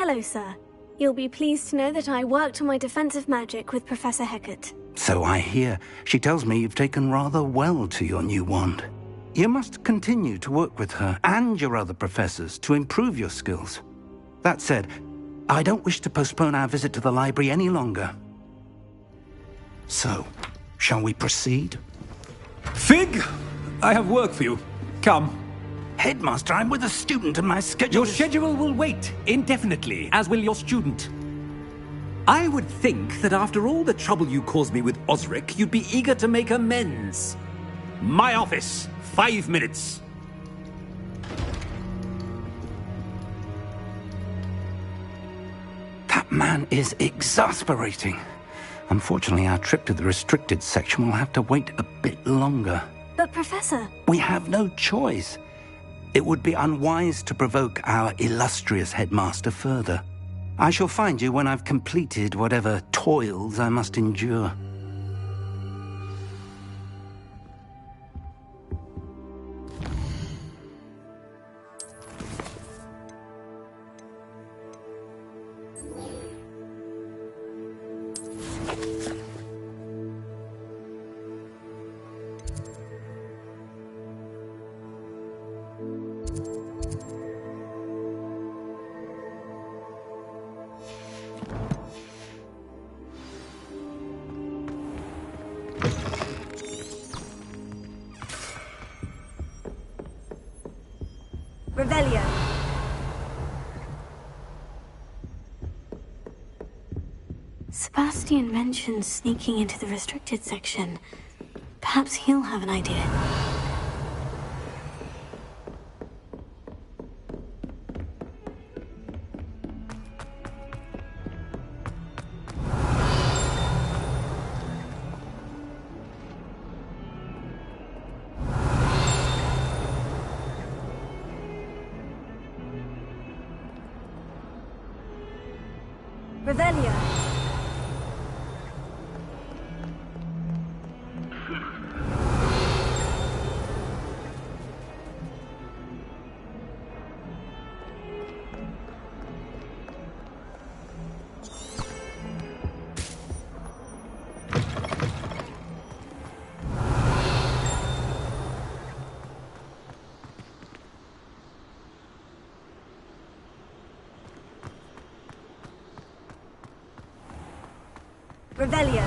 Hello, sir. You'll be pleased to know that I worked on my defensive magic with Professor Hecat. So I hear. She tells me you've taken rather well to your new wand. You must continue to work with her and your other professors to improve your skills. That said, I don't wish to postpone our visit to the library any longer. So, shall we proceed? Fig! I have work for you. Come. Headmaster, I'm with a student and my schedule Your schedule will wait indefinitely, as will your student. I would think that after all the trouble you caused me with Osric, you'd be eager to make amends. My office, 5 minutes. That man is exasperating. Unfortunately, our trip to the restricted section will have to wait a bit longer. But, Professor... We have no choice. It would be unwise to provoke our illustrious headmaster further. I shall find you when I've completed whatever toils I must endure. Revelio. Sebastian mentioned sneaking into the restricted section. Perhaps he'll have an idea. Revelio. Revelio.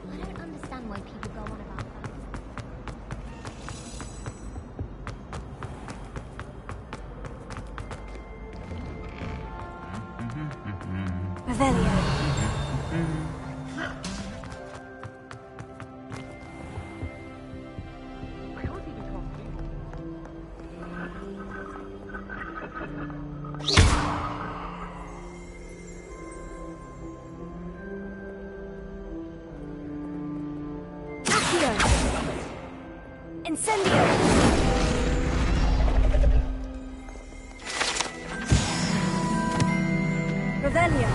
I don't understand why people go on about that. Revelio. Accio. Incendio. Revelio.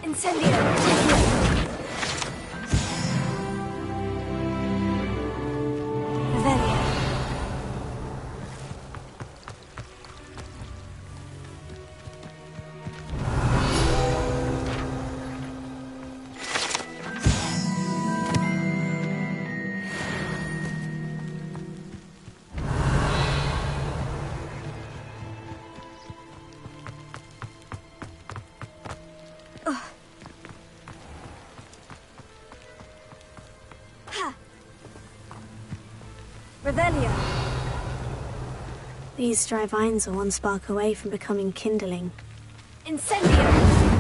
Incendio. Revelio. Revelio. These dry vines are one spark away from becoming kindling. Incendio!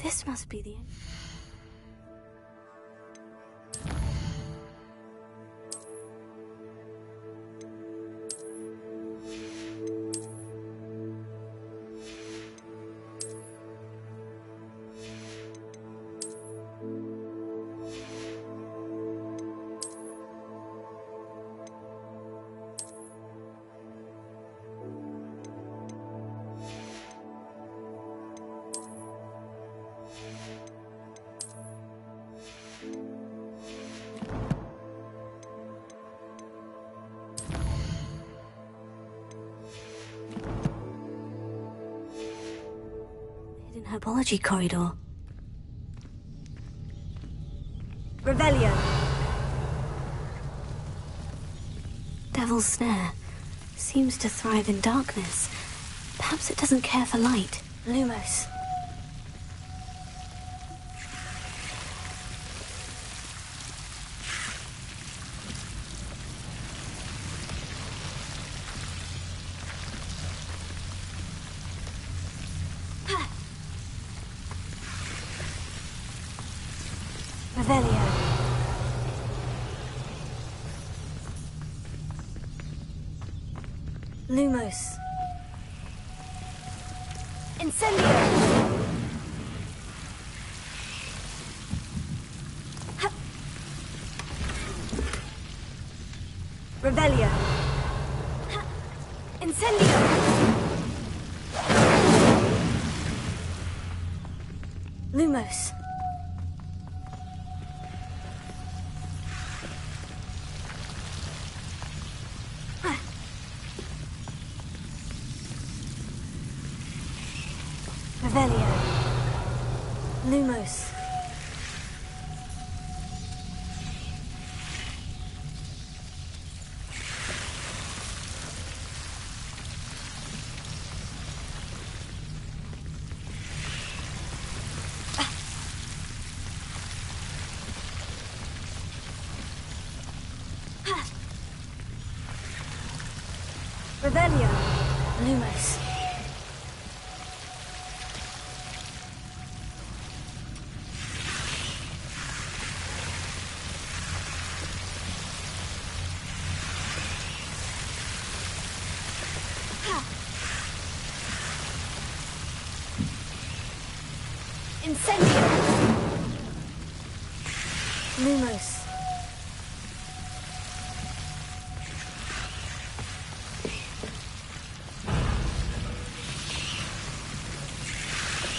This must be the end. Herbology corridor. Revelio. Devil's Snare seems to thrive in darkness. Perhaps it doesn't care for light. Lumos. Revelio. Lumos. Incendio. Ha. Revelio. Ha. Incendio. Lumos. Revelio. Lumos. Revelio. Lumos. Incendio! Lumos.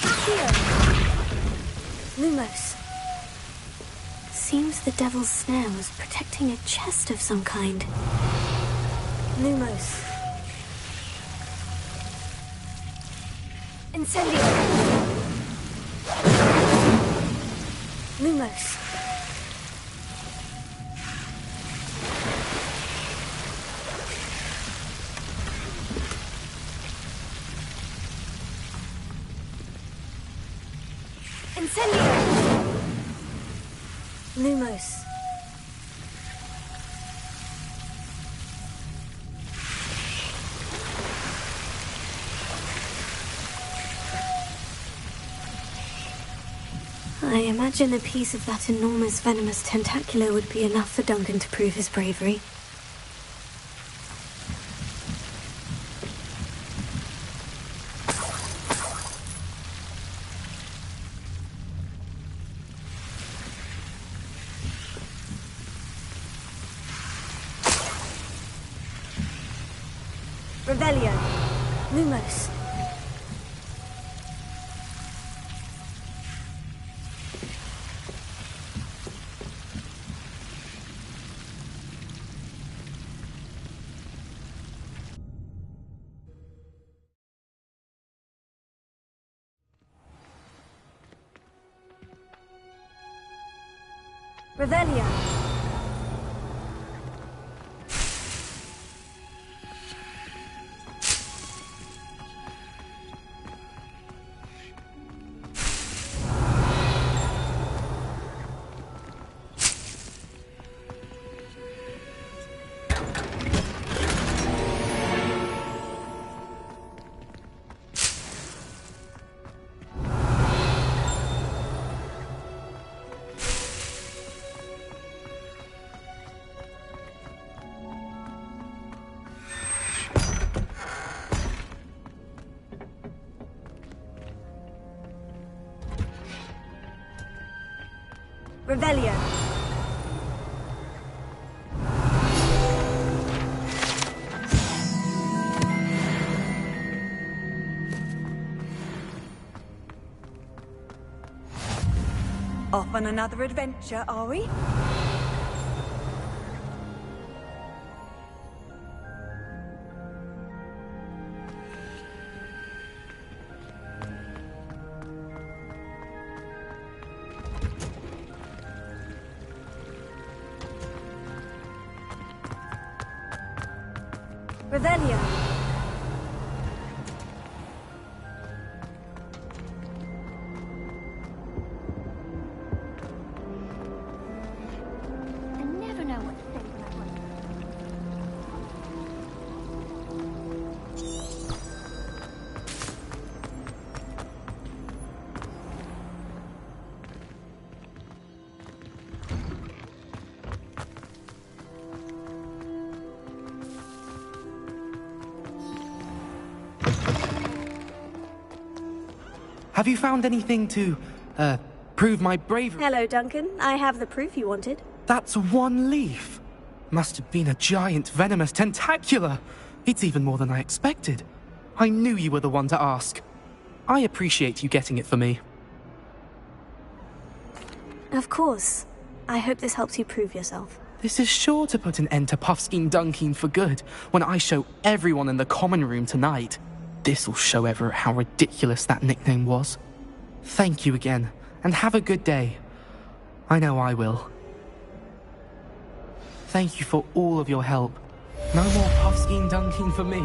Accio! Lumos. Seems the Devil's Snare was protecting a chest of some kind. Lumos. Incendio! Lumos. Incendio! Lumos. I imagine a piece of that enormous venomous tentacular would be enough for Duncan to prove his bravery. Revelio. Lumos. Revelio. Revelio. Off on another adventure, are we? Revelio. I never know what to say when I want Have you found anything to, prove my bravery? Hello, Duncan. I have the proof you wanted. That's one leaf. Must have been a giant venomous tentacula. It's even more than I expected. I knew you were the one to ask. I appreciate you getting it for me. Of course. I hope this helps you prove yourself. This is sure to put an end to Puffskein Dunkeen for good when I show everyone in the common room tonight. This'll show Everett how ridiculous that nickname was. Thank you again, and have a good day. I know I will. Thank you for all of your help. No more Puffskein Dunkeen for me.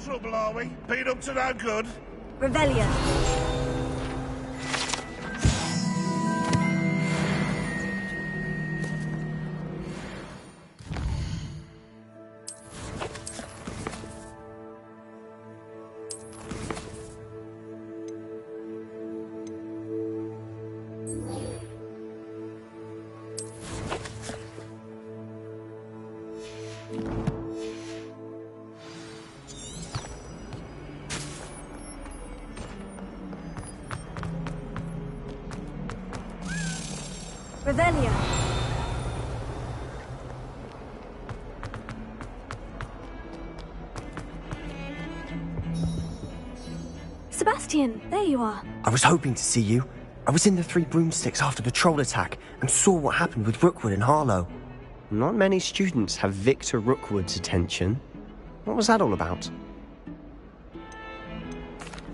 Trouble, are we? Been up to no good? Revelio. Revelio. Sebastian, there you are. I was hoping to see you. I was in the Three Broomsticks after the troll attack and saw what happened with Rookwood and Harlow. Not many students have Victor Rookwood's attention. What was that all about?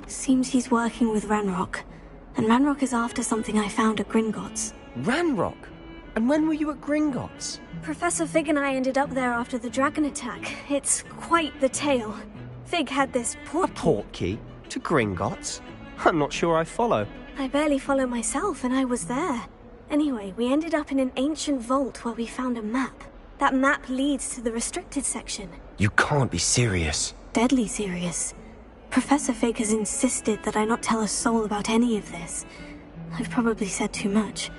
Seems he's working with Ranrock. And Ranrock is after something I found at Gringotts. Ranrock? And when were you at Gringotts? Professor Fig and I ended up there after the dragon attack. It's quite the tale. Fig had this A port... portkey? To Gringotts? I'm not sure I follow. I barely follow myself, and I was there. Anyway, we ended up in an ancient vault where we found a map. That map leads to the restricted section. You can't be serious. Deadly serious. Professor Fake has insisted that I not tell a soul about any of this. I've probably said too much.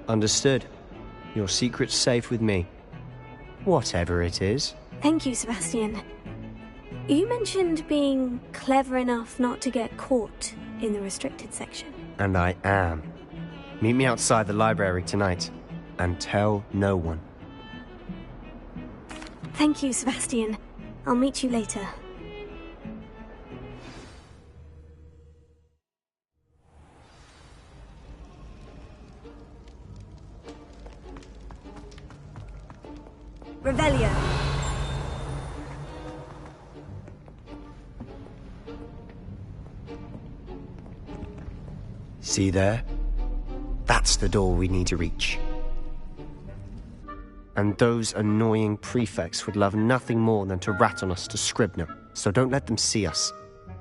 Understood. Your secret's safe with me. Whatever it is. Thank you, Sebastian. You mentioned being clever enough not to get caught in the restricted section. And I am. Meet me outside the library tonight. And tell no one. Thank you, Sebastian. I'll meet you later. Revelio. See there? That's the door we need to reach. And those annoying prefects would love nothing more than to rat on us to Scribner, so don't let them see us.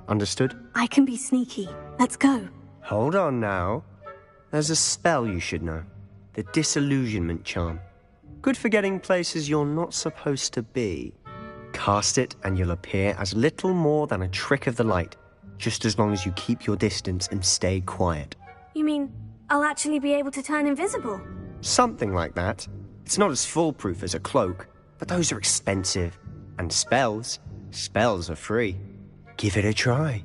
Understood? I can be sneaky. Let's go. Hold on now. There's a spell you should know. The Disillusionment Charm. Good for getting places you're not supposed to be. Cast it and you'll appear as little more than a trick of the light, just as long as you keep your distance and stay quiet. You mean I'll actually be able to turn invisible? Something like that. It's not as foolproof as a cloak, but those are expensive. And spells are free. Give it a try.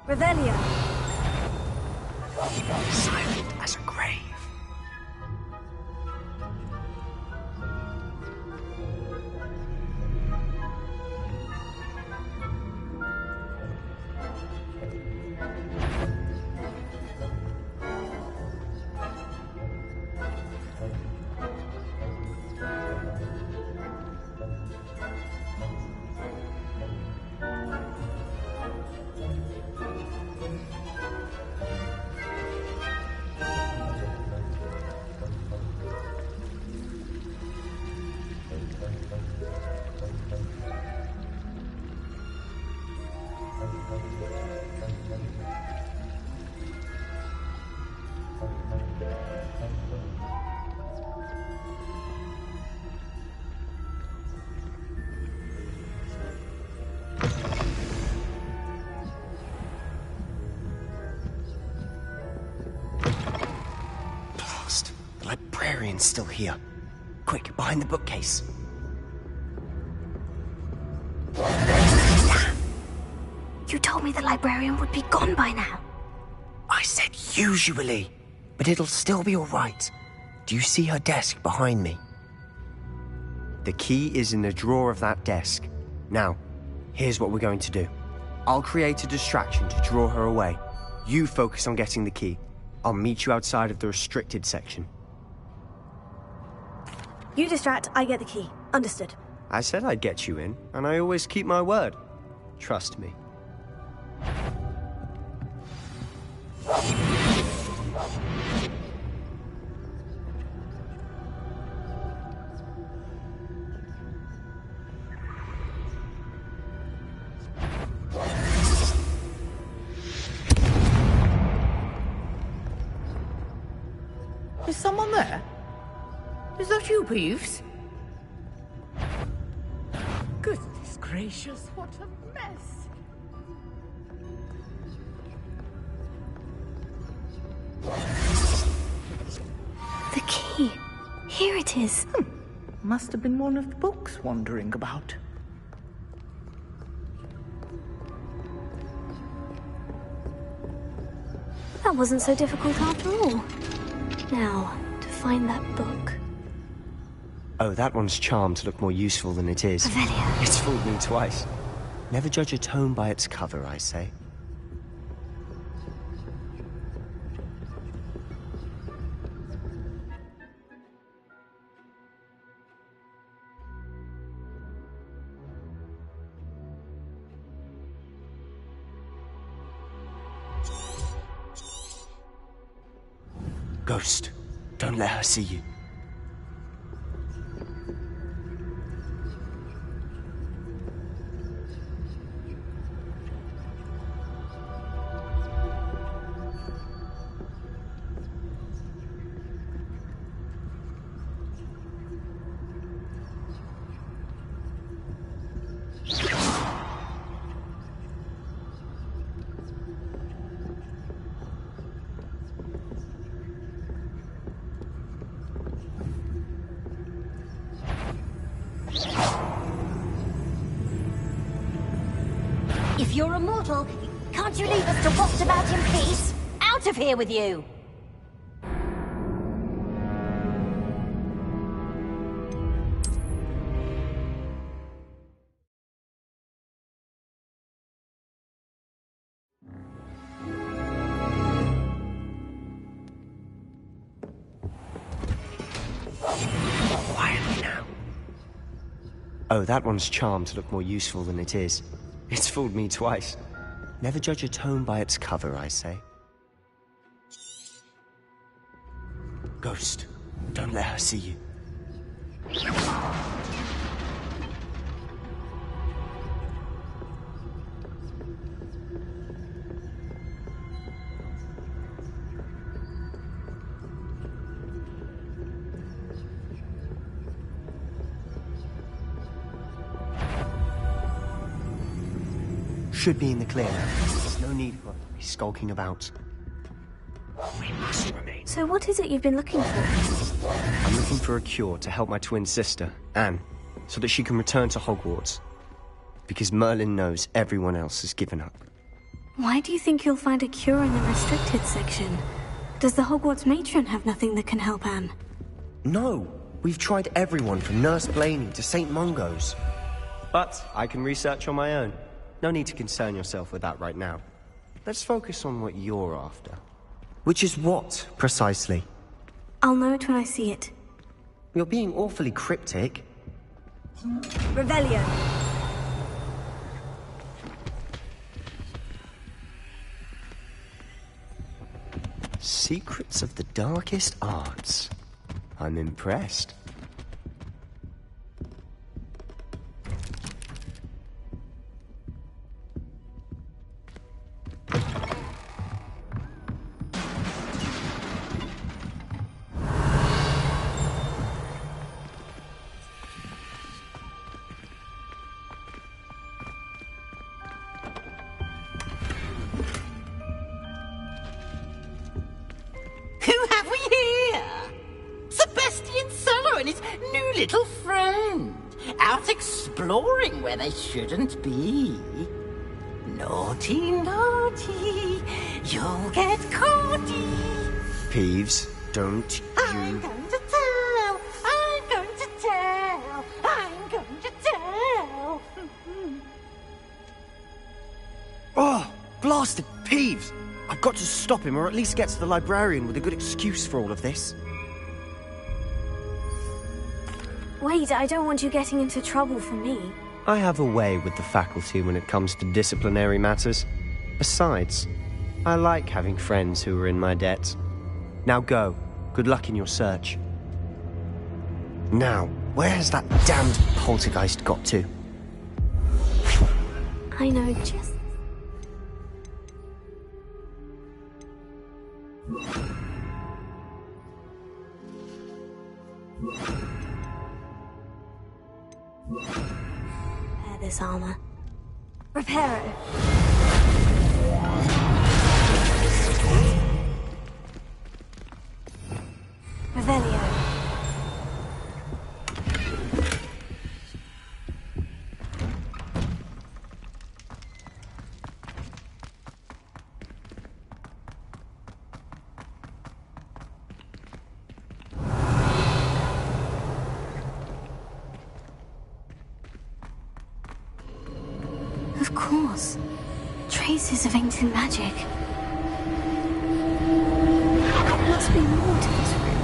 Revelio. Silent as a grave. The librarian's still here. Quick, behind the bookcase. You told me the librarian would be gone by now. I said usually, but it'll still be all right. Do you see her desk behind me? The key is in the drawer of that desk. Now, here's what we're going to do. I'll create a distraction to draw her away. You focus on getting the key. I'll meet you outside of the restricted section. You distract, I get the key. Understood. I said I'd get you in, and I always keep my word. Trust me. Is someone there? Is that you, Peeves? Goodness gracious, what a mess! The key. Here it is. Must have been one of the books wandering about. That wasn't so difficult after all. Now, to find that book. Oh, that one's charmed to look more useful than it is. Revelio. It's fooled me twice. Never judge a tome by its cover, I say. Ghost, don't let her see you. If you're immortal, can't you leave us to waft about in peace? Out of here with you! Quietly now. Oh, that one's charmed to look more useful than it is. It's fooled me twice. Never judge a tome by its cover, I say. Ghost, don't let her see you. Should be in the clear now. There's no need for us to be skulking about. We must remain. So what is it you've been looking for? I'm looking for a cure to help my twin sister, Anne, so that she can return to Hogwarts. Because Merlin knows everyone else has given up. Why do you think you'll find a cure in the restricted section? Does the Hogwarts matron have nothing that can help Anne? No! We've tried everyone from Nurse Blaney to St. Mungo's. But I can research on my own. No need to concern yourself with that right now. Let's focus on what you're after. Which is what, precisely? I'll know it when I see it. You're being awfully cryptic. Revelio. Secrets of the darkest arts. I'm impressed. Little friend, out exploring where they shouldn't be. Naughty, naughty, you'll get caughty. Peeves, don't you... I'm going to tell, I'm going to tell, I'm going to tell. Oh, blasted Peeves! I've got to stop him, or at least get to the librarian with a good excuse for all of this. Wait, I don't want you getting into trouble for me. I have a way with the faculty when it comes to disciplinary matters. Besides, I like having friends who are in my debt. Now go. Good luck in your search. Now, where has that damned poltergeist got to? I know just... Repair this armor. Repair it. Revelio. doors. Traces of ancient magic. There must be more to this room.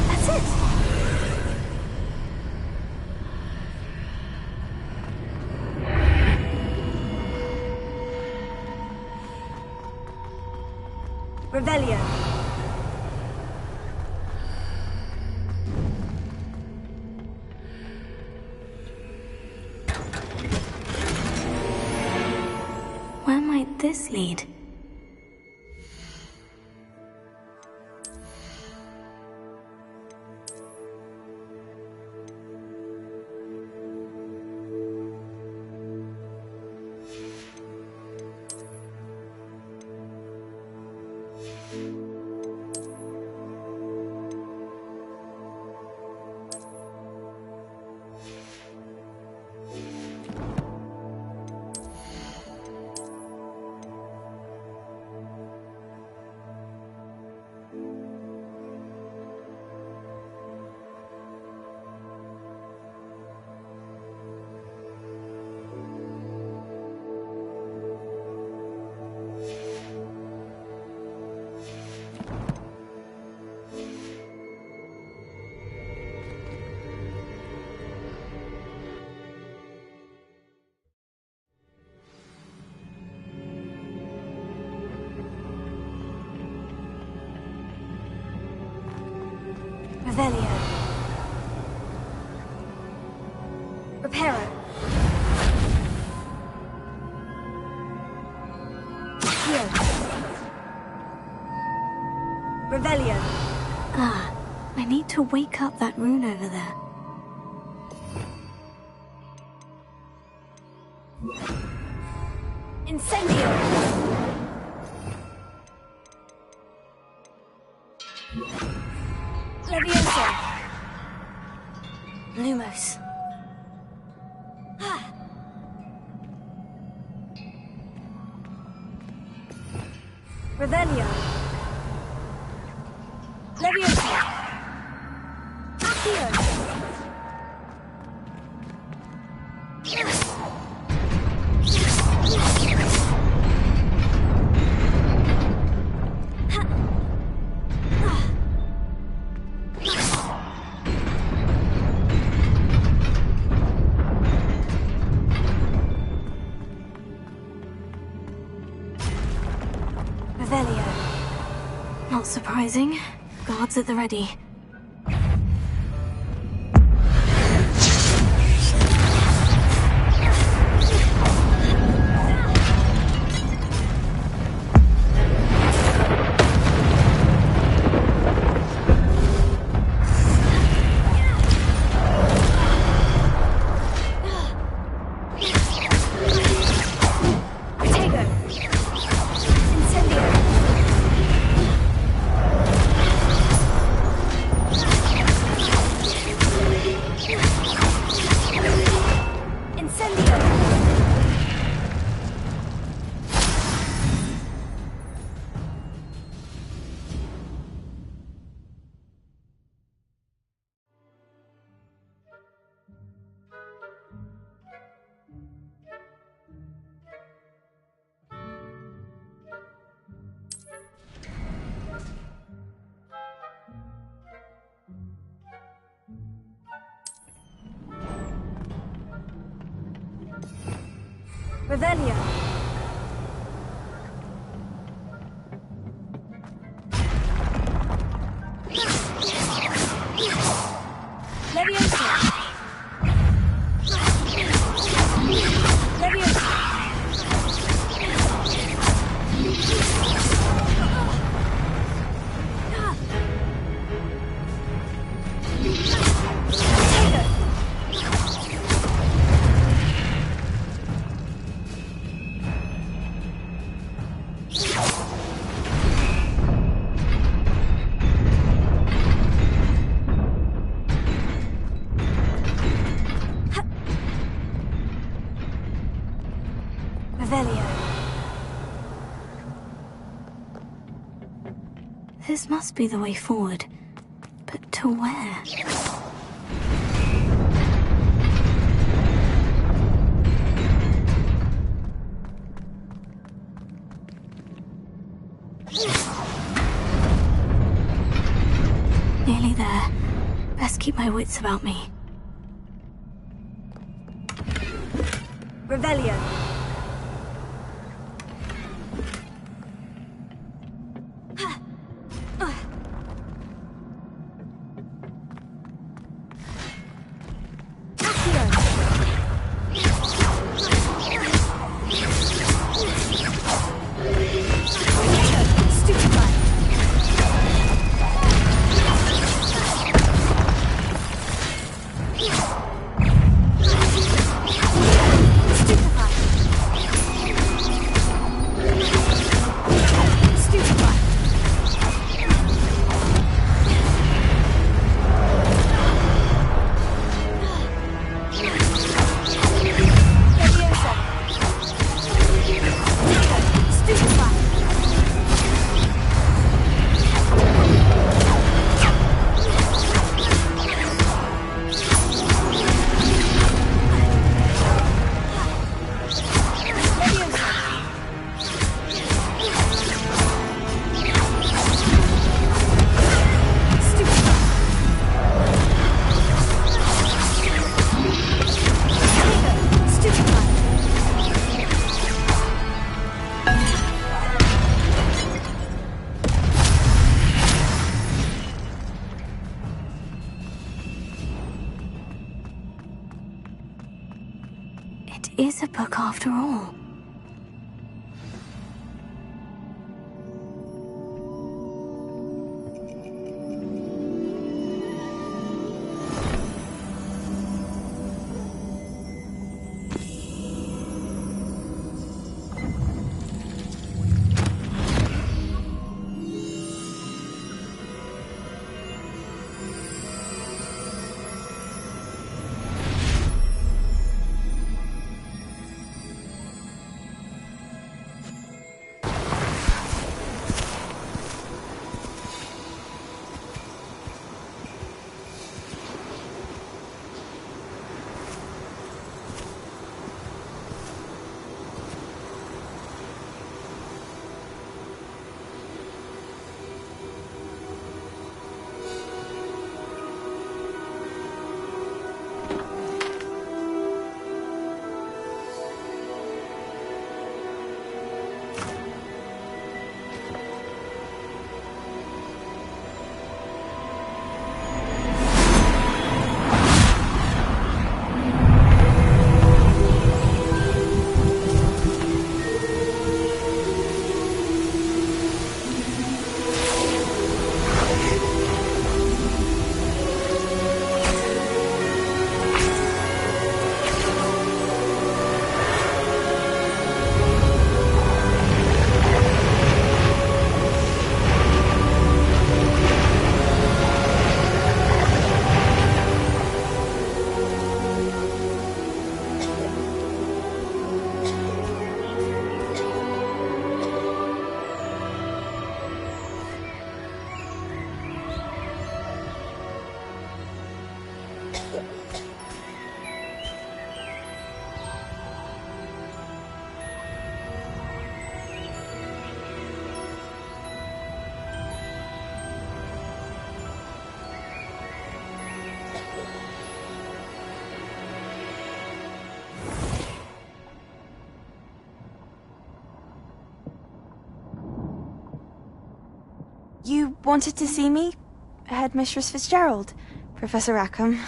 That's it! Revelio. Where might this lead? Revelio. Reparo. Here. Revelio. Ah, I need to wake up that rune over there. Incendio. Levioso. Lumos. Revelio. Levioso. Accio. Revelio. Not surprising. Guards at the ready. Revelio. Levioso. Levioso. Revelio. This must be the way forward. But to To where? Nearly there. Best keep my wits about me. Revelio. Is a book after all. You wanted to see me? Headmistress Fitzgerald, Professor Rackham.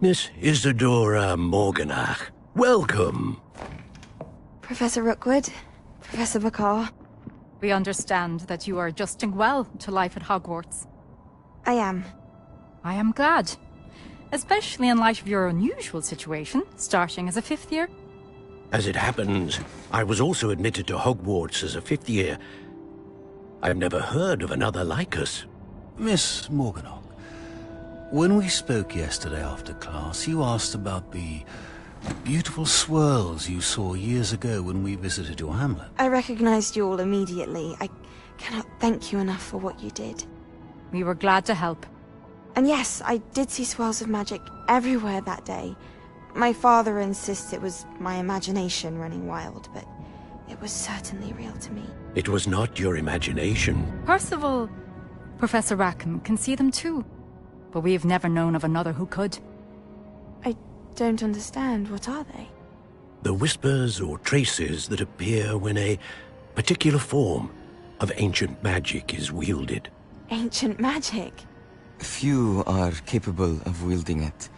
Miss Isadora Morganach, welcome. Professor Rookwood, Professor McCaw. We understand that you are adjusting well to life at Hogwarts. I am. I am glad. Especially in light of your unusual situation, starting as a 5th year. As it happens, I was also admitted to Hogwarts as a 5th year. I've never heard of another like us. Miss Morganach, when we spoke yesterday after class, you asked about the beautiful swirls you saw years ago when we visited your hamlet. I recognized you all immediately. I cannot thank you enough for what you did. We were glad to help. And yes, I did see swirls of magic everywhere that day. My father insists it was my imagination running wild, but it was certainly real to me. It was not your imagination. Percival, Professor Rackham can see them too. But we've never known of another who could. I don't understand. What are they? The whispers or traces that appear when a particular form of ancient magic is wielded. Ancient magic? Few are capable of wielding it.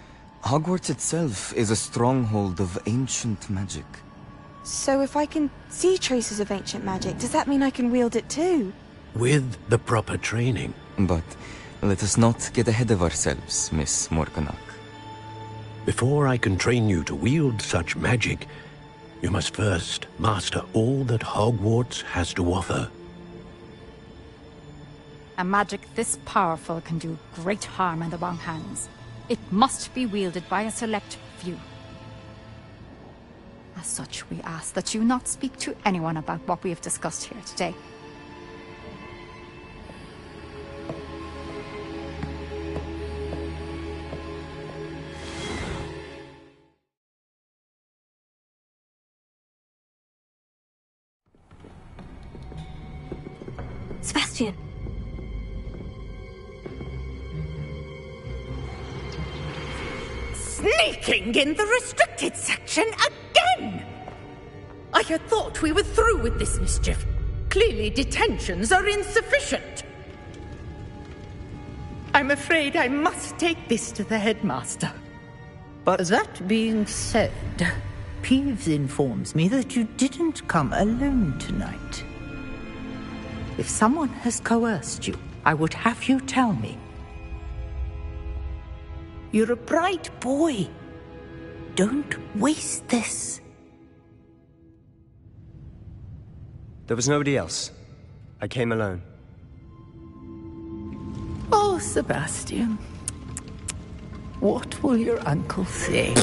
Hogwarts itself is a stronghold of ancient magic. So if I can see traces of ancient magic, does that mean I can wield it too? With the proper training. But let us not get ahead of ourselves, Miss Morganach. Before I can train you to wield such magic, you must first master all that Hogwarts has to offer. A magic this powerful can do great harm in the wrong hands. It must be wielded by a select few. As such, we ask that you not speak to anyone about what we have discussed here today. Sebastian! Sneaking in the restricted section again! I had thought we were through with this mischief. Clearly detentions are insufficient. I'm afraid I must take this to the headmaster. But that being said, Peeves informs me that you didn't come alone tonight. If someone has coerced you, I would have you tell me. You're a bright boy. Don't waste this. There was nobody else. I came alone. Oh, Sebastian. What will your uncle say?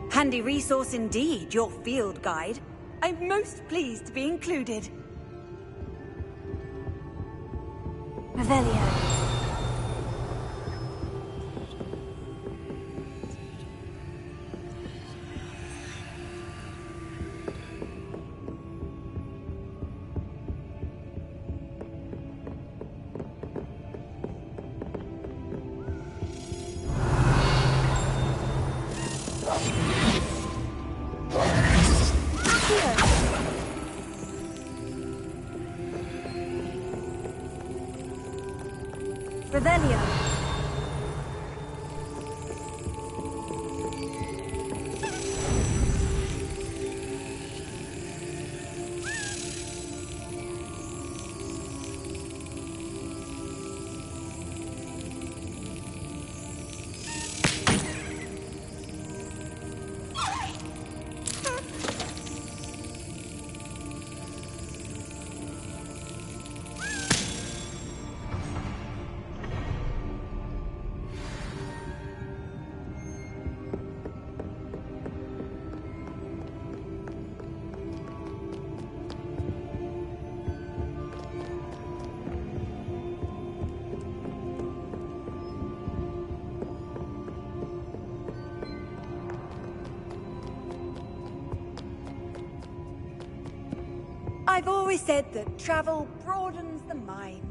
Handy resource indeed, your field guide. I'm most pleased to be included. Revelio. I've always said that travel broadens the mind.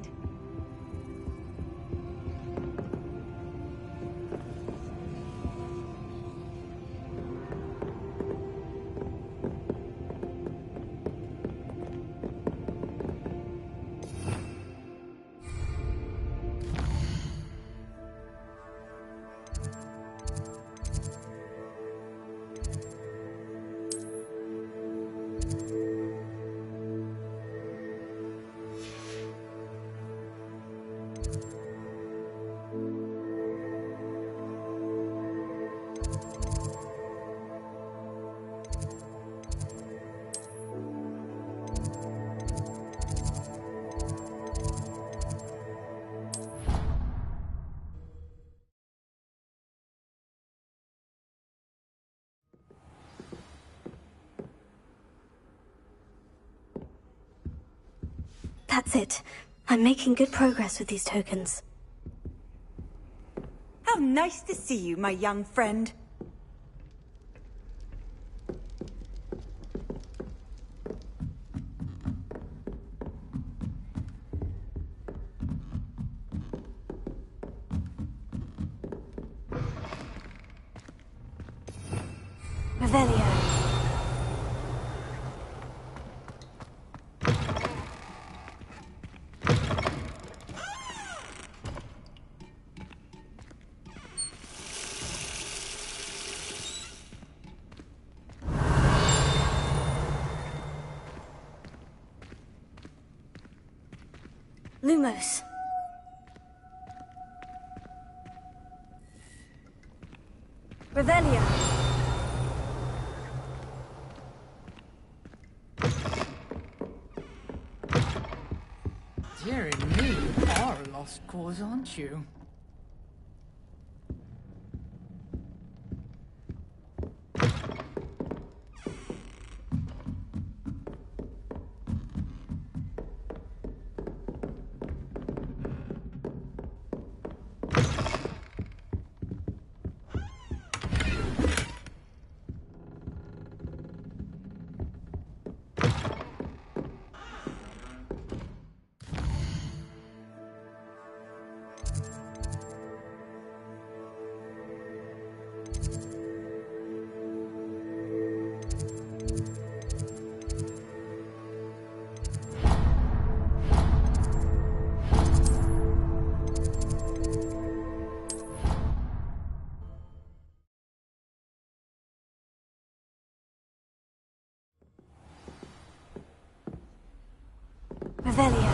That's it. I'm making good progress with these tokens. How nice to see you, my young friend. Revelio. Lumos. Revelio. Dearie me, you are a lost cause, aren't you? Revelio.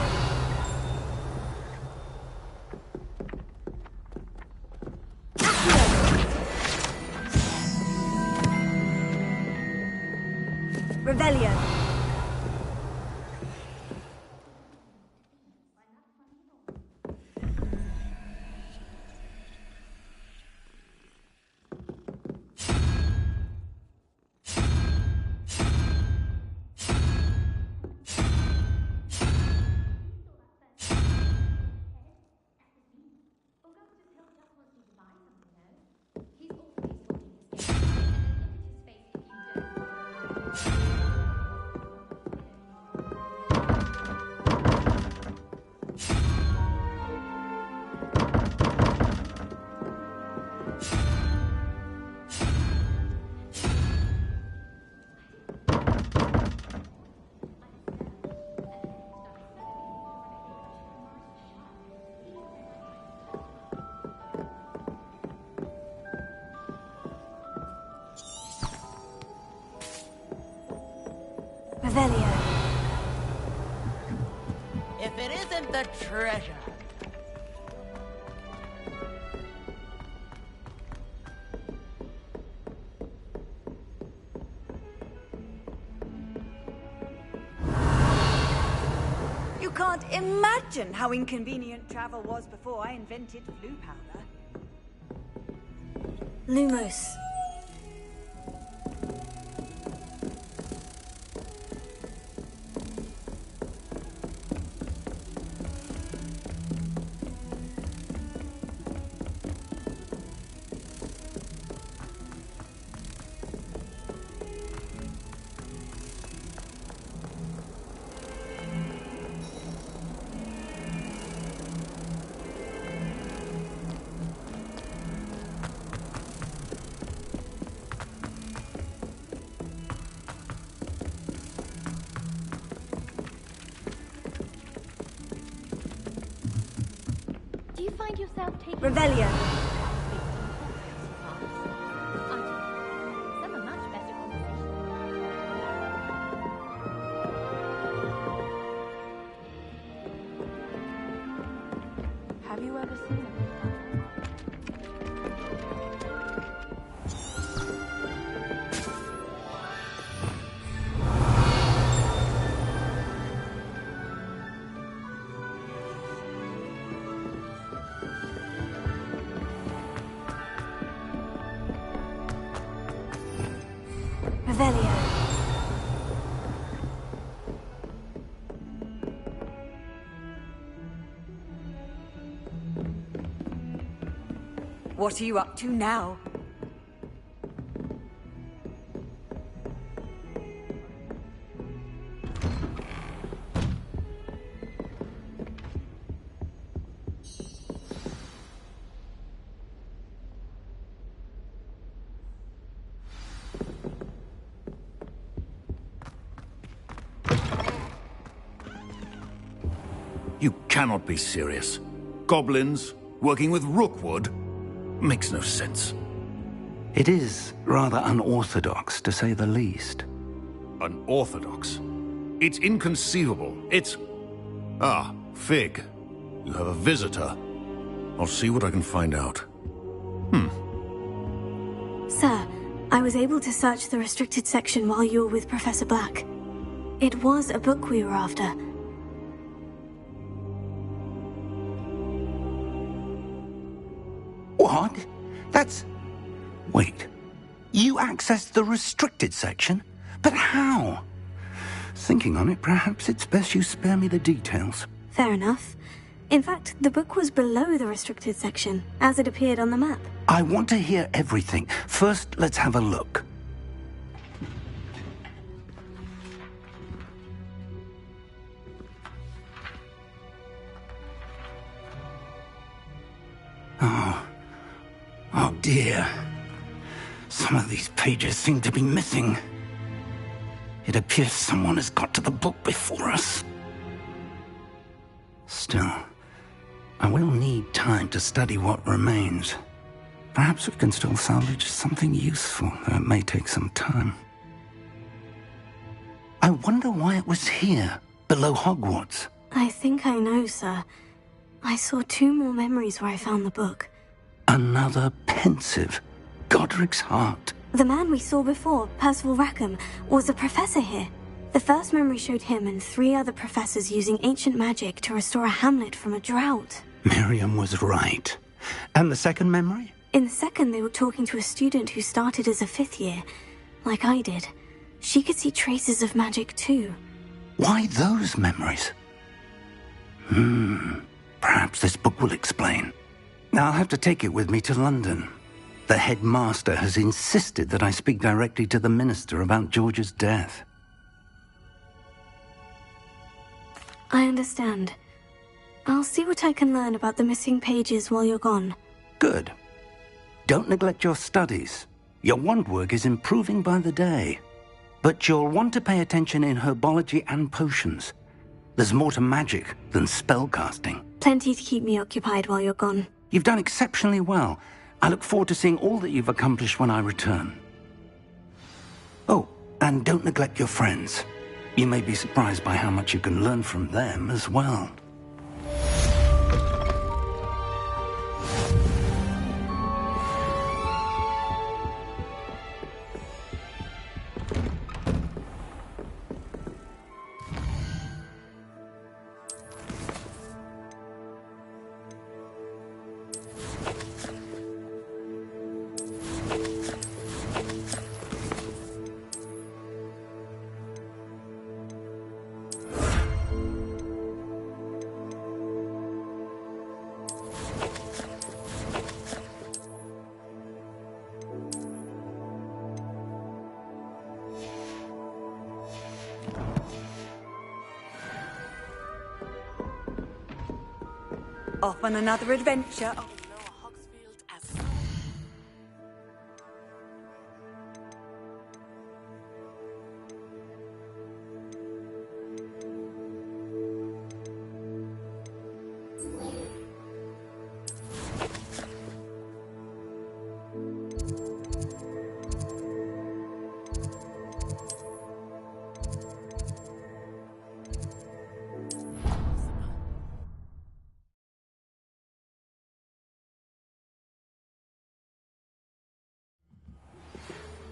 Revelio. Revelio. If it isn't the treasure. You can't imagine how inconvenient travel was before I invented blue powder. Lumos. Revelio. Have you ever seen it? Revelio. What are you up to now? You cannot be serious. Goblins working with Rookwood? Makes no sense. It is rather unorthodox, to say the least. Unorthodox? It's inconceivable. It's... Ah, Fig. You have a visitor. I'll see what I can find out. Sir, I was able to search the restricted section while you were with Professor Black. It was a book we were after. What? That's... Wait. You accessed the restricted section? But how? Thinking on it, perhaps it's best you spare me the details. Fair enough. In fact, the book was below the restricted section, as it appeared on the map. I want to hear everything. First, let's have a look. Oh dear. Some of these pages seem to be missing. It appears someone has got to the book before us. Still, I will need time to study what remains. Perhaps we can still salvage something useful, though it may take some time. I wonder why it was here, below Hogwarts. I think I know, sir. I saw 2 more memories where I found the book. Another pensive. Godric's heart. The man we saw before, Percival Rackham, was a professor here. The first memory showed him and 3 other professors using ancient magic to restore a hamlet from a drought. Miriam was right. And the second memory? In the second, they were talking to a student who started as a 5th year, like I did. She could see traces of magic too. Why those memories? Perhaps this book will explain. I'll have to take it with me to London. The headmaster has insisted that I speak directly to the minister about George's death. I understand. I'll see what I can learn about the missing pages while you're gone. Good. Don't neglect your studies. Your wand work is improving by the day. But you'll want to pay attention in herbology and potions. There's more to magic than spellcasting. Plenty to keep me occupied while you're gone. You've done exceptionally well. I look forward to seeing all that you've accomplished when I return. Oh, and don't neglect your friends. You may be surprised by how much you can learn from them as well. Off on another adventure.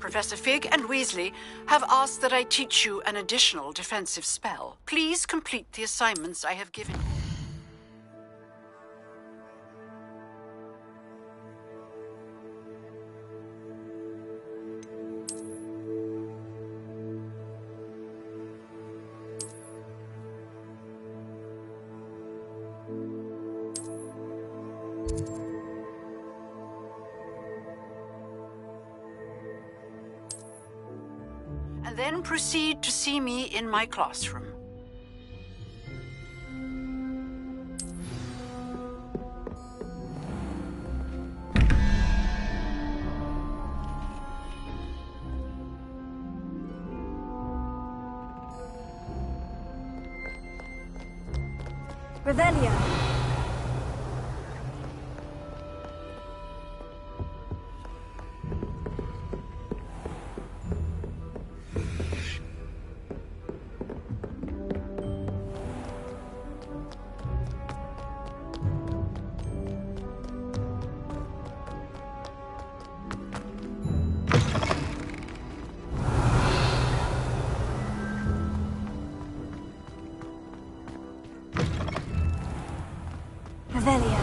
Professor Fig and Weasley have asked that I teach you an additional defensive spell. Please complete the assignments I have given you. And then proceed to see me in my classroom. Revelio. Revelio.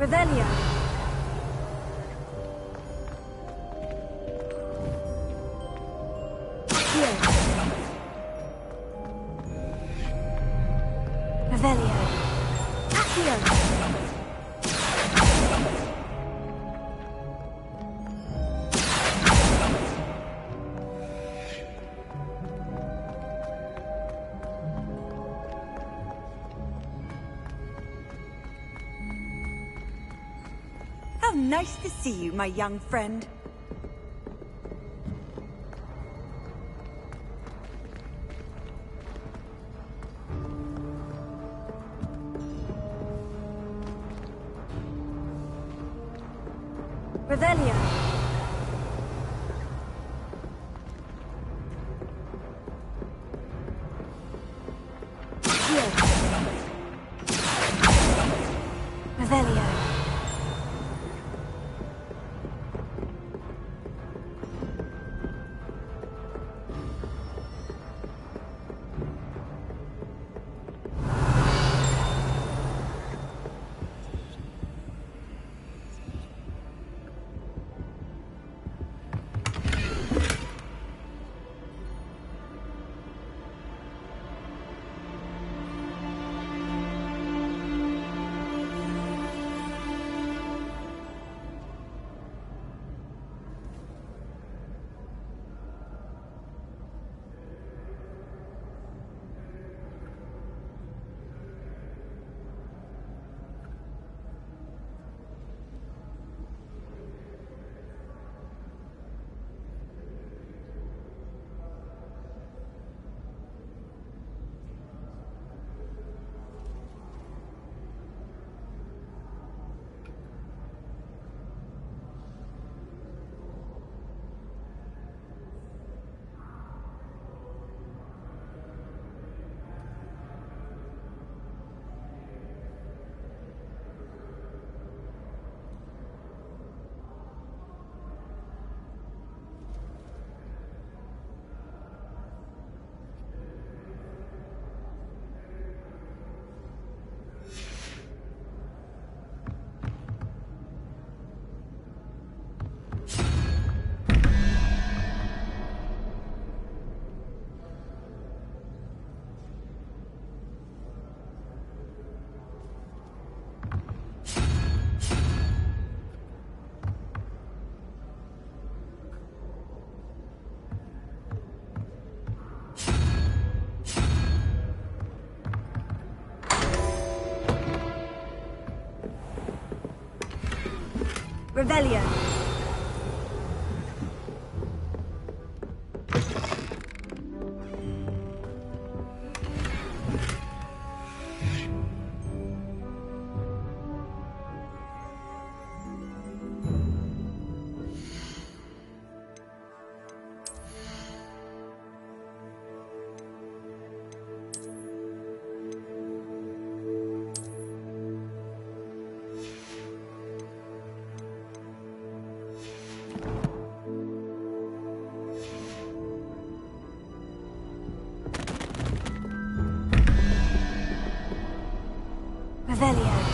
Revelio. Here. Revelio. Accio. How nice to see you, my young friend. Revelio. Here. Revelio. Revelio. Revelio.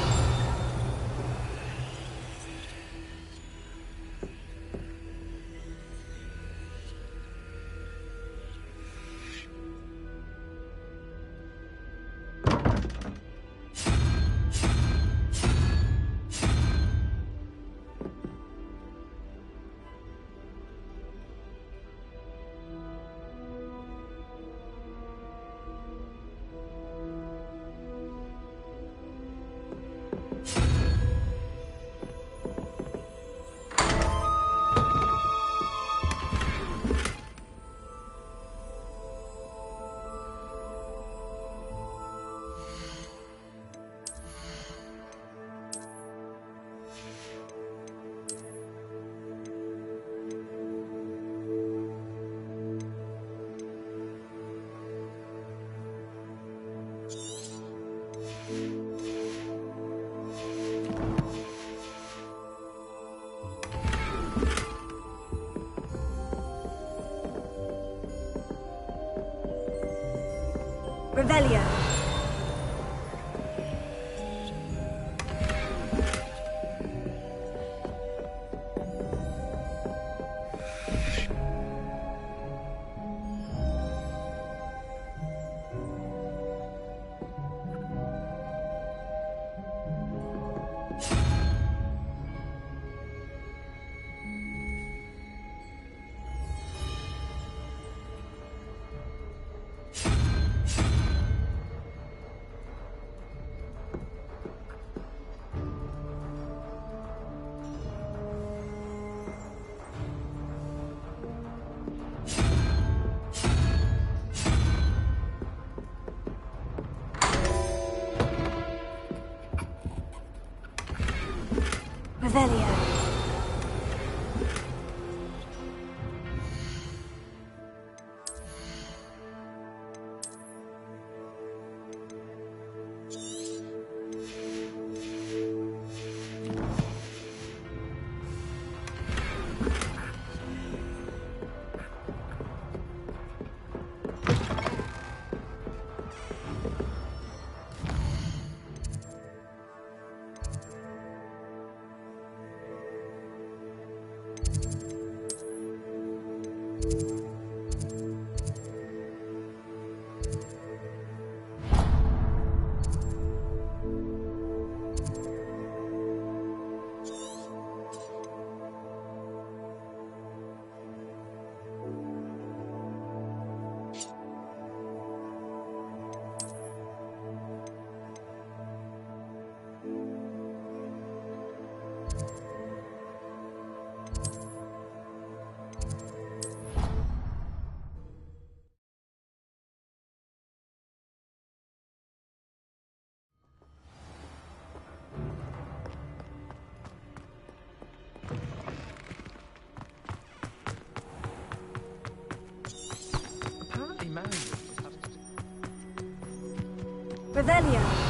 Revelio. Revelio. Revelio.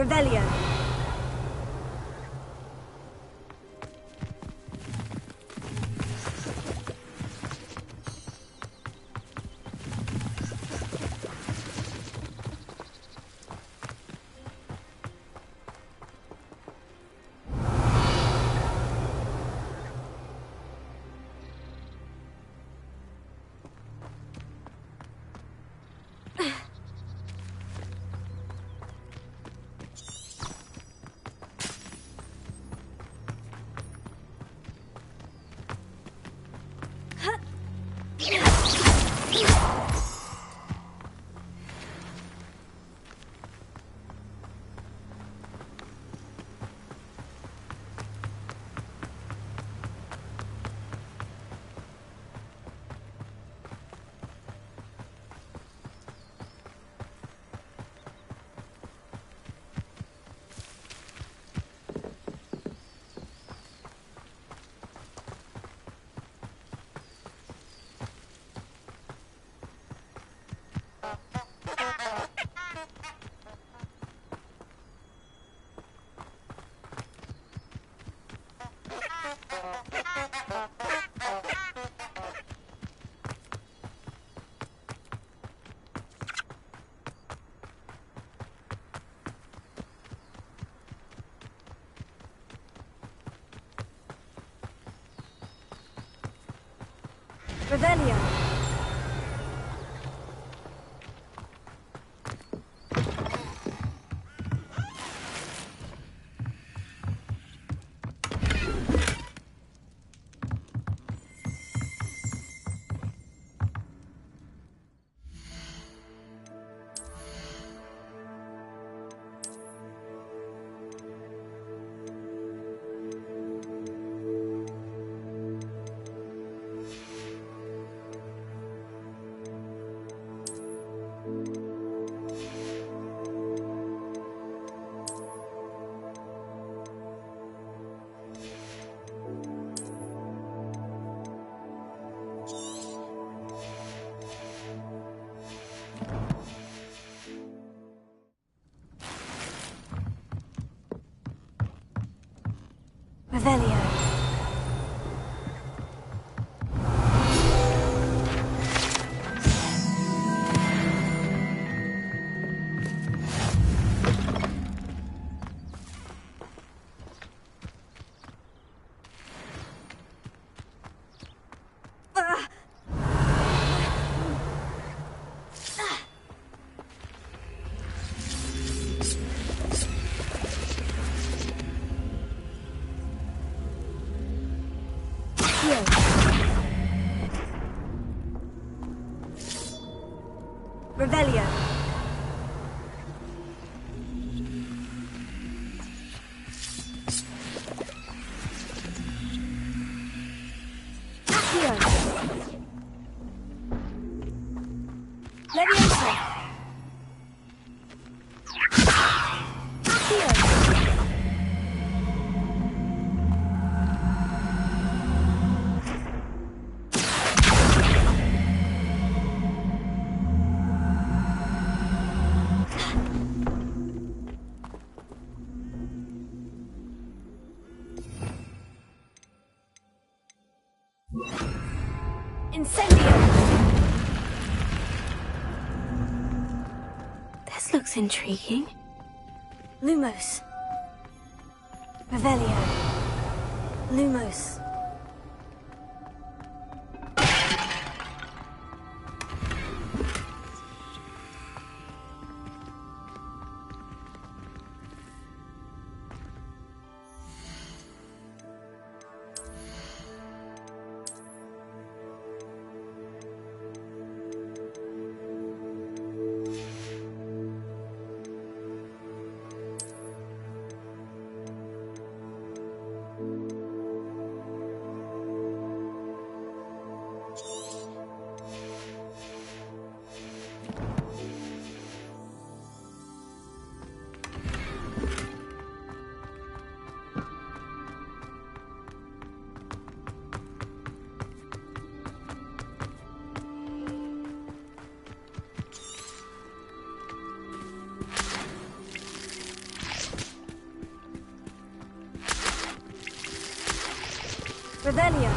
Revelio. Revelio. Revelio. Revelio. Accio. Leviosa. Accio. Incendio! This looks intriguing. Lumos. Revelio. Lumos. Revelio.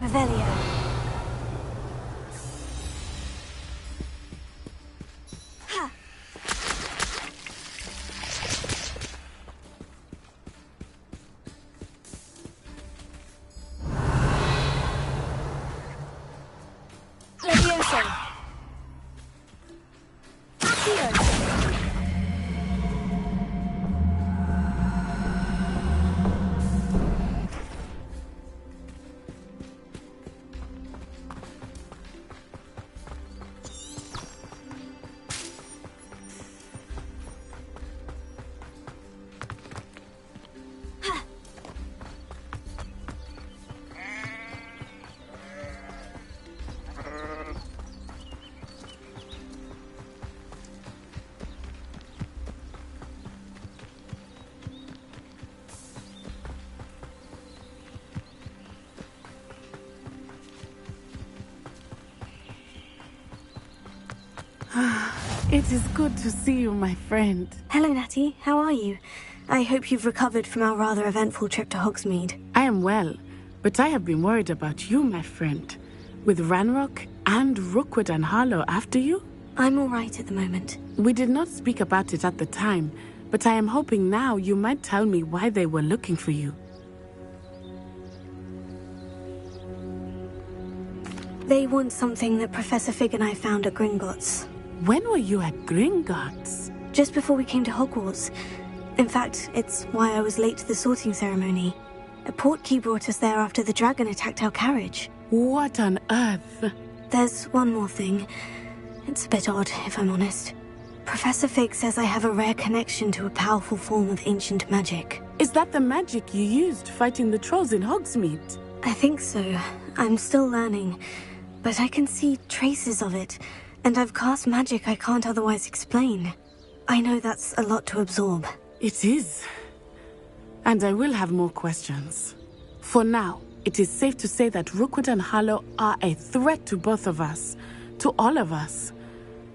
Revelio. Ha! Levioso. Accio. It is good to see you, my friend. Hello, Natty. How are you? I hope you've recovered from our rather eventful trip to Hogsmeade. I am well, but I have been worried about you, my friend. With Ranrock and Rookwood and Harlow after you? I'm all right at the moment. We did not speak about it at the time, but I am hoping now you might tell me why they were looking for you. They want something that Professor Fig and I found at Gringotts. When were you at Gringotts? Just before we came to Hogwarts. In fact, it's why I was late to the sorting ceremony. A portkey brought us there after the dragon attacked our carriage. What on earth? There's one more thing. It's a bit odd, if I'm honest. Professor Fig says I have a rare connection to a powerful form of ancient magic. Is that the magic you used fighting the trolls in Hogsmeade? I think so. I'm still learning. But I can see traces of it. And I've cast magic I can't otherwise explain. I know that's a lot to absorb. It is. And I will have more questions. For now, it is safe to say that Rookwood and Harlow are a threat to both of us. To all of us.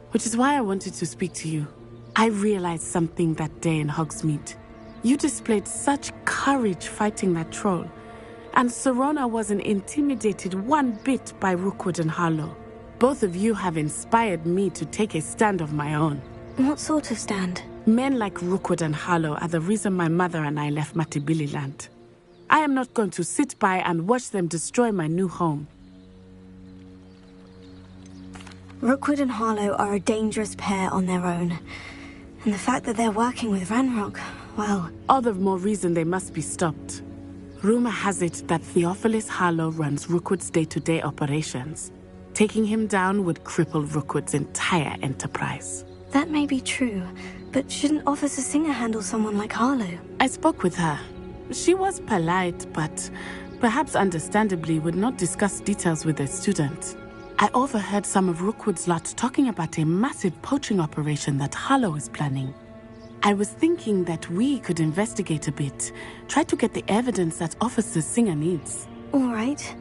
Which is why I wanted to speak to you. I realized something that day in Hogsmeade. You displayed such courage fighting that troll. And Serona wasn't intimidated one bit by Rookwood and Harlow. Both of you have inspired me to take a stand of my own. What sort of stand? Men like Rookwood and Harlow are the reason my mother and I left Matibililand. I am not going to sit by and watch them destroy my new home. Rookwood and Harlow are a dangerous pair on their own. And the fact that they're working with Ranrock, well... All the more reason they must be stopped. Rumor has it that Theophilus Harlow runs Rookwood's day-to-day operations. Taking him down would cripple Rookwood's entire enterprise. That may be true, but shouldn't Officer Singer handle someone like Harlow? I spoke with her. She was polite, but perhaps understandably would not discuss details with a student. I overheard some of Rookwood's lot talking about a massive poaching operation that Harlow is planning. I was thinking that we could investigate a bit, try to get the evidence that Officer Singer needs. All right.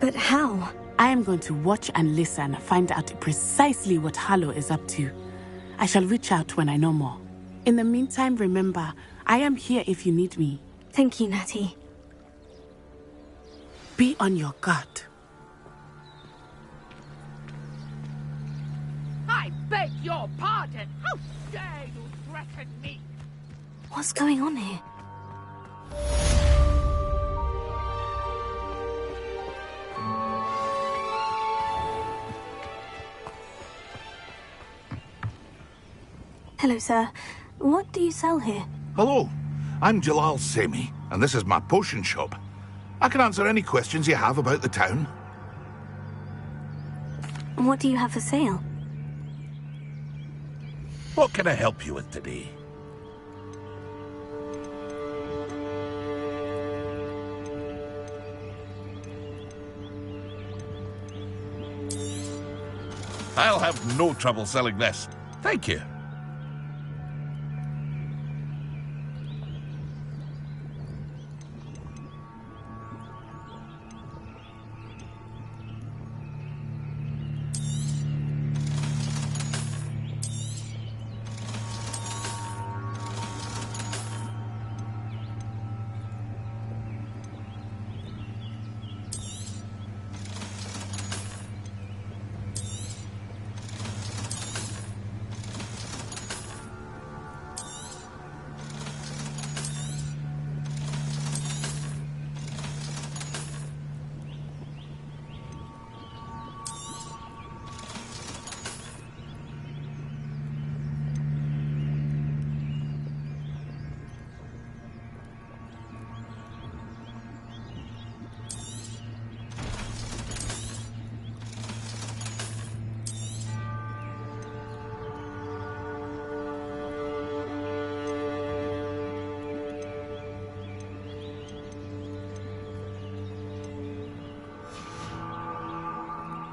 But how? I am going to watch and listen, find out precisely what Harlow is up to. I shall reach out when I know more. In the meantime, remember, I am here if you need me. Thank you, Natty. Be on your guard. I beg your pardon. How dare you threaten me? What's going on here? Hello, sir. What do you sell here? Hello. I'm Jalal Semi, and this is my potion shop. I can answer any questions you have about the town. What do you have for sale? What can I help you with today? I'll have no trouble selling this. Thank you.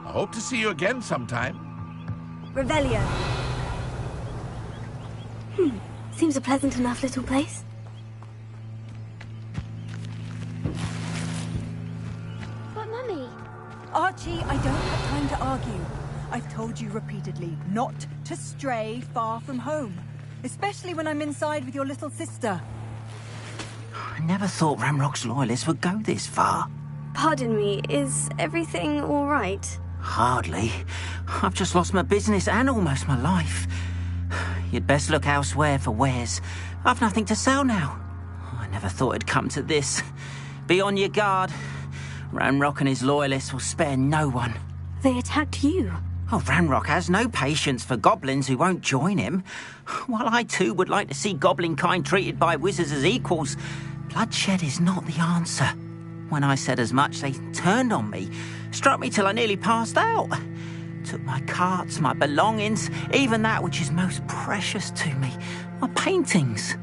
I hope to see you again sometime. Revelio. Seems a pleasant enough little place. But Mummy... Archie, I don't have time to argue. I've told you repeatedly not to stray far from home. Especially when I'm inside with your little sister. I never thought Ramrock's loyalists would go this far. Pardon me, is everything all right? Hardly. I've just lost my business and almost my life. You'd best look elsewhere for wares. I've nothing to sell now. I never thought it'd come to this. Be on your guard. Ramrock and his loyalists will spare no one. They attacked you. Oh, Ramrock has no patience for goblins who won't join him. While I too would like to see goblin kind treated by wizards as equals, bloodshed is not the answer. When I said as much, they turned on me, struck me till I nearly passed out. Took my carts, my belongings, even that which is most precious to me, my paintings.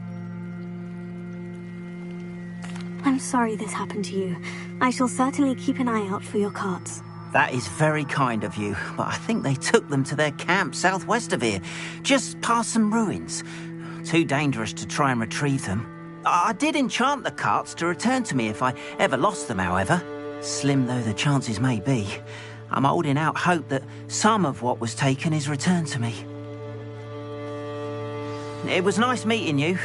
I'm sorry this happened to you. I shall certainly keep an eye out for your carts. That is very kind of you, but I think they took them to their camp southwest of here, just past some ruins. Too dangerous to try and retrieve them. I did enchant the carts to return to me if I ever lost them, however. Slim though the chances may be, I'm holding out hope that some of what was taken is returned to me. It was nice meeting you.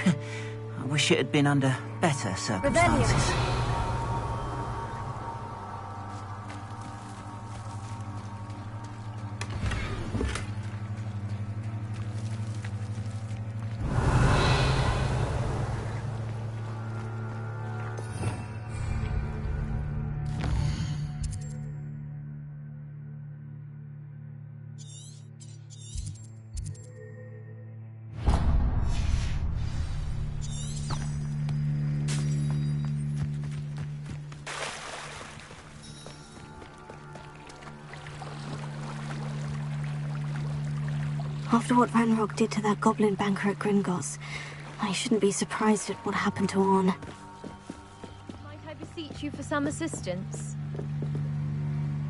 I wish it had been under better circumstances. After what Ranrock did to that goblin banker at Gringotts, I shouldn't be surprised at what happened to Orn. Might I beseech you for some assistance?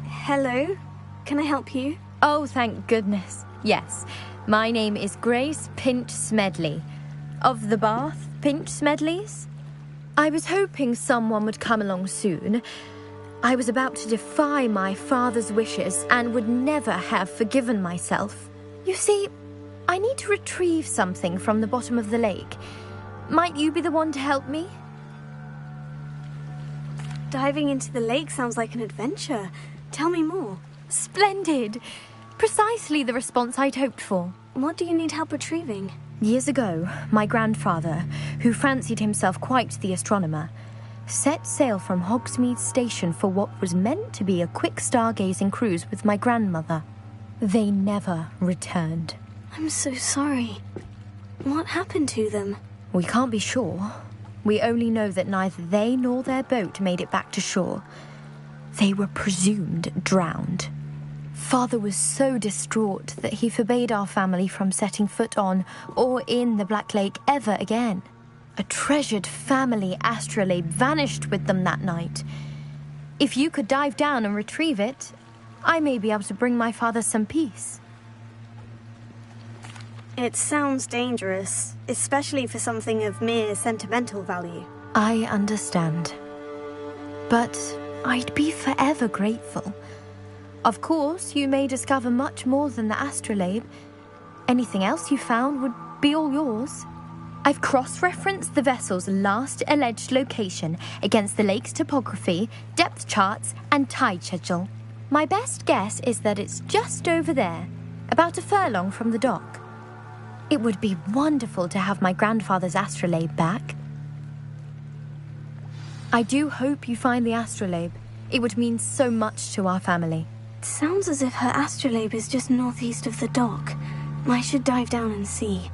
Hello? Can I help you? Oh, thank goodness. Yes. My name is Grace Pinch Smedley. Of the Bath Pinch Smedleys? I was hoping someone would come along soon. I was about to defy my father's wishes and would never have forgiven myself. You see, I need to retrieve something from the bottom of the lake. Might you be the one to help me? Diving into the lake sounds like an adventure. Tell me more. Splendid! Precisely the response I'd hoped for. What do you need help retrieving? Years ago, my grandfather, who fancied himself quite the astronomer, set sail from Hogsmeade Station for what was meant to be a quick stargazing cruise with my grandmother. They never returned. I'm so sorry. What happened to them? We can't be sure. We only know that neither they nor their boat made it back to shore. They were presumed drowned. Father was so distraught that he forbade our family from setting foot on or in the Black Lake ever again. A treasured family astrolabe vanished with them that night. If you could dive down and retrieve it, I may be able to bring my father some peace. It sounds dangerous, especially for something of mere sentimental value. I understand. But I'd be forever grateful. Of course, you may discover much more than the astrolabe. Anything else you found would be all yours. I've cross-referenced the vessel's last alleged location against the lake's topography, depth charts, and tide schedule. My best guess is that it's just over there, about a furlong from the dock. It would be wonderful to have my grandfather's astrolabe back. I do hope you find the astrolabe. It would mean so much to our family. It sounds as if her astrolabe is just northeast of the dock. I should dive down and see.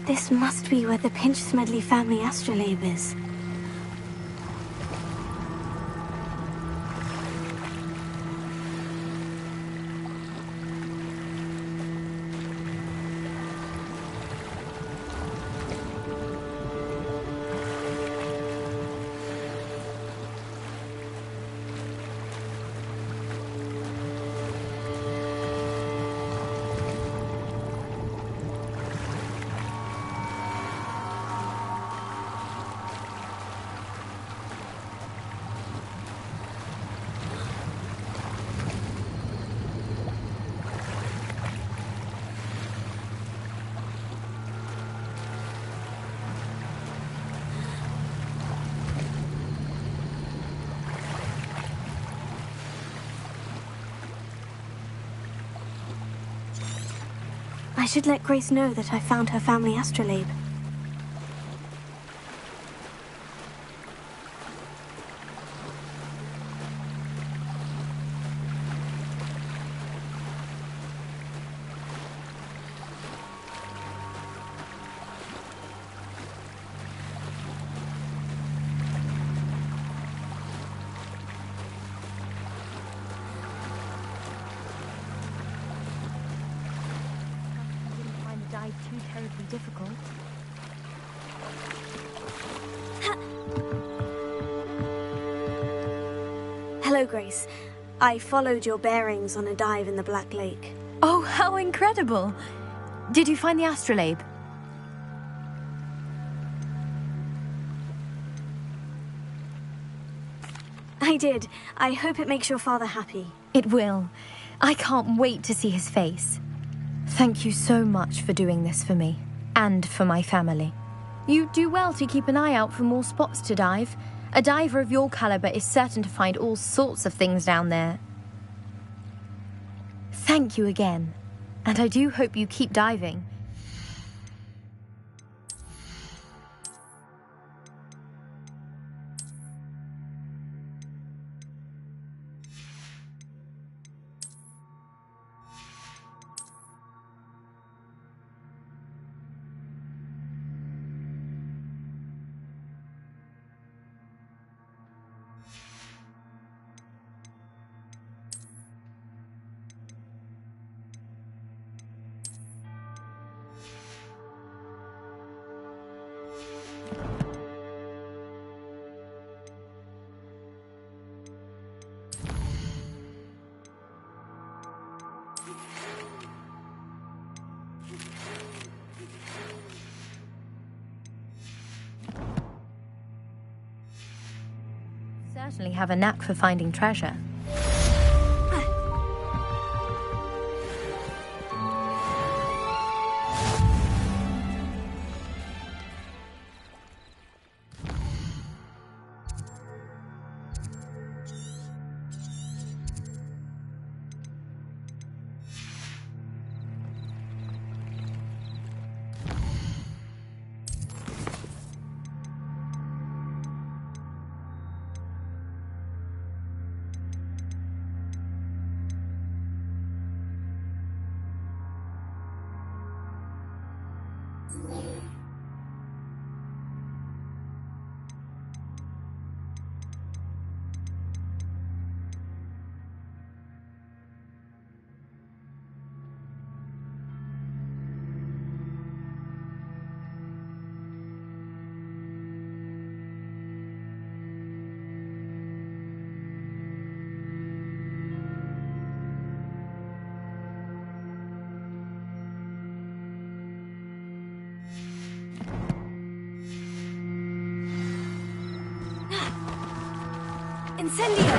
This must be where the Pinch Smedley family astrolabe is. I should let Grace know that I found her family astrolabe. Too terribly difficult. Hello, Grace. I followed your bearings on a dive in the Black Lake. Oh, how incredible! Did you find the astrolabe? I did. I hope it makes your father happy. It will. I can't wait to see his face. Thank you so much for doing this for me, and for my family. You do well to keep an eye out for more spots to dive. A diver of your caliber is certain to find all sorts of things down there. Thank you again, and I do hope you keep diving. Certainly have a knack for finding treasure. Incendio!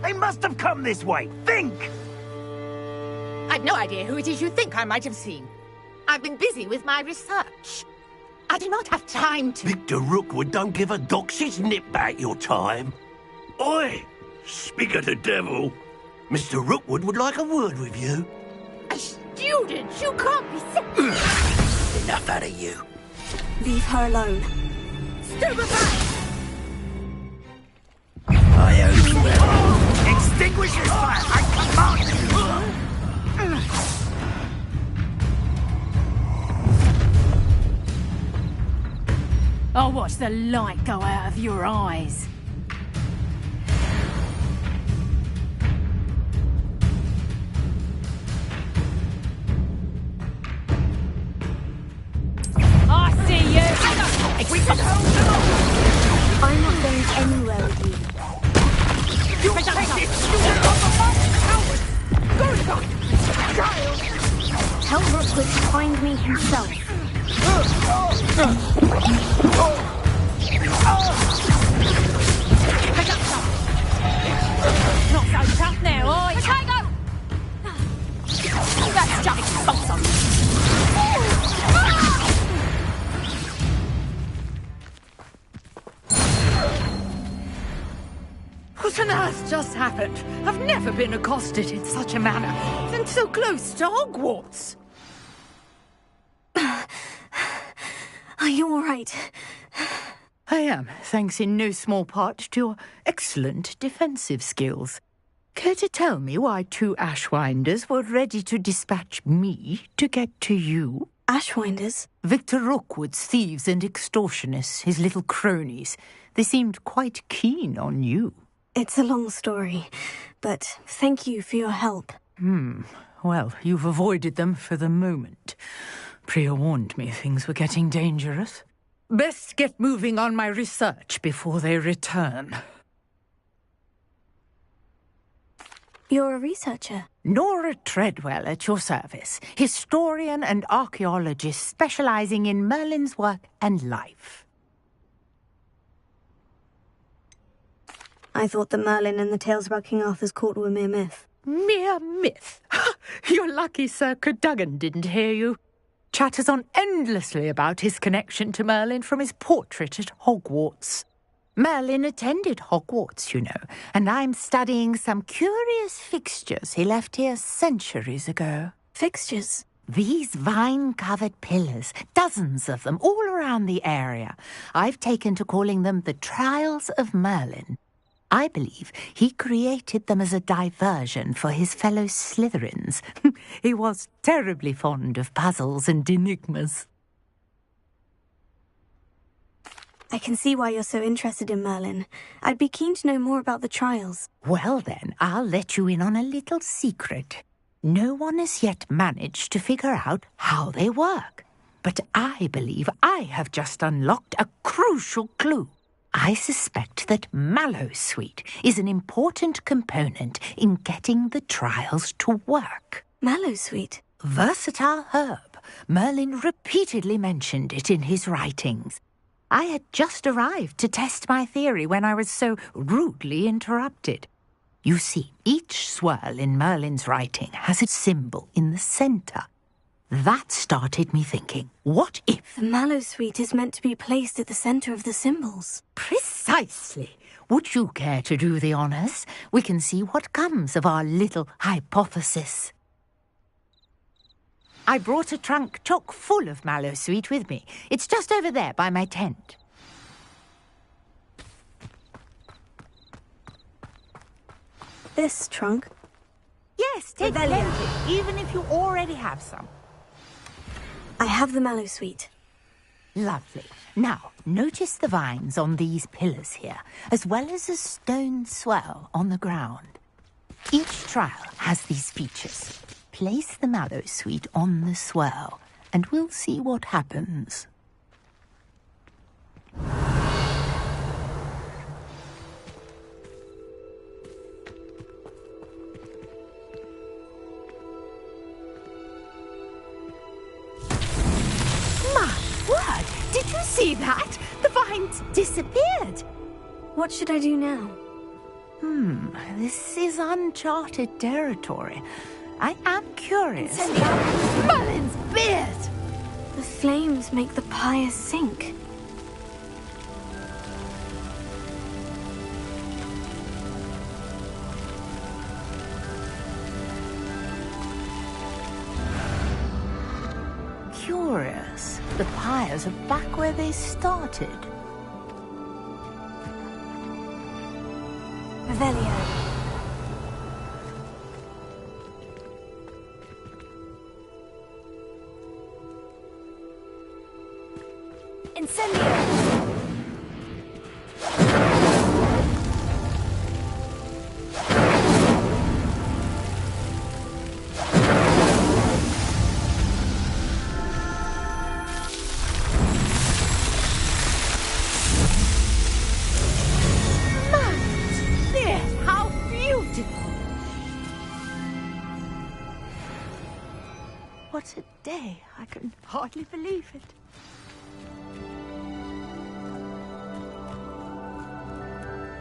They must have come this way. Think! I've no idea who it is you think I might have seen. I've been busy with my research. I do not have time to... Victor Rookwood don't give a doxy's nip back your time. Oi! Speak of the devil. Mr. Rookwood would like a word with you. A student? You can't be so... Enough out of you. Leave her alone. Stupefy! I owe you everything. Extinguish this fire! I command you! I'll watch the light go out of your eyes. I see you! I'm not going anywhere with you. Tell Rookwood to find me himself. Not so tough now, are you? Potato! That's just awesome. What on earth just happened? I've never been accosted in such a manner, and so close to Hogwarts. Are you all right? I am, thanks in no small part to your excellent defensive skills. Care to tell me why two Ashwinders were ready to dispatch me to get to you? Ashwinders? Victor Rookwood's thieves and extortionists, his little cronies. They seemed quite keen on you. It's a long story, but thank you for your help. Well, you've avoided them for the moment. Priya warned me things were getting dangerous. Best get moving on my research before they return. You're a researcher? Nora Treadwell at your service, historian and archaeologist specializing in Merlin's work and life. I thought that Merlin and the tales about King Arthur's court were mere myth. Mere myth? You're lucky Sir Cadogan didn't hear you. Chatters on endlessly about his connection to Merlin from his portrait at Hogwarts. Merlin attended Hogwarts, you know, and I'm studying some curious fixtures he left here centuries ago. Fixtures? These vine-covered pillars, dozens of them, all around the area. I've taken to calling them the Trials of Merlin. I believe he created them as a diversion for his fellow Slytherins. He was terribly fond of puzzles and enigmas. I can see why you're so interested in Merlin. I'd be keen to know more about the trials. Well then, I'll let you in on a little secret. No one has yet managed to figure out how they work. But I believe I have just unlocked a crucial clue. I suspect that Mallowsweet is an important component in getting the trials to work. Mallowsweet? Versatile herb. Merlin repeatedly mentioned it in his writings. I had just arrived to test my theory when I was so rudely interrupted. You see, each swirl in Merlin's writing has a symbol in the centre. That started me thinking, what if... The Mallowsweet is meant to be placed at the centre of the symbols. Precisely. Would you care to do the honours? We can see what comes of our little hypothesis. I brought a trunk chock full of mallow sweet with me. It's just over there by my tent. This trunk? Yes, take plenty, even if you already have some. I have the mallow sweet. Lovely. Now, notice the vines on these pillars here, as well as a stone swell on the ground. Each trial has these features. Place the mallow sweet on the swell, and we'll see what happens. Did you see that? The vines disappeared. What should I do now? This is uncharted territory. I am curious about Merlin's beard. The flames make the pyre sink. Curious. The pyres are back where they started. Revelio. Incendio. What a day. I can hardly believe it.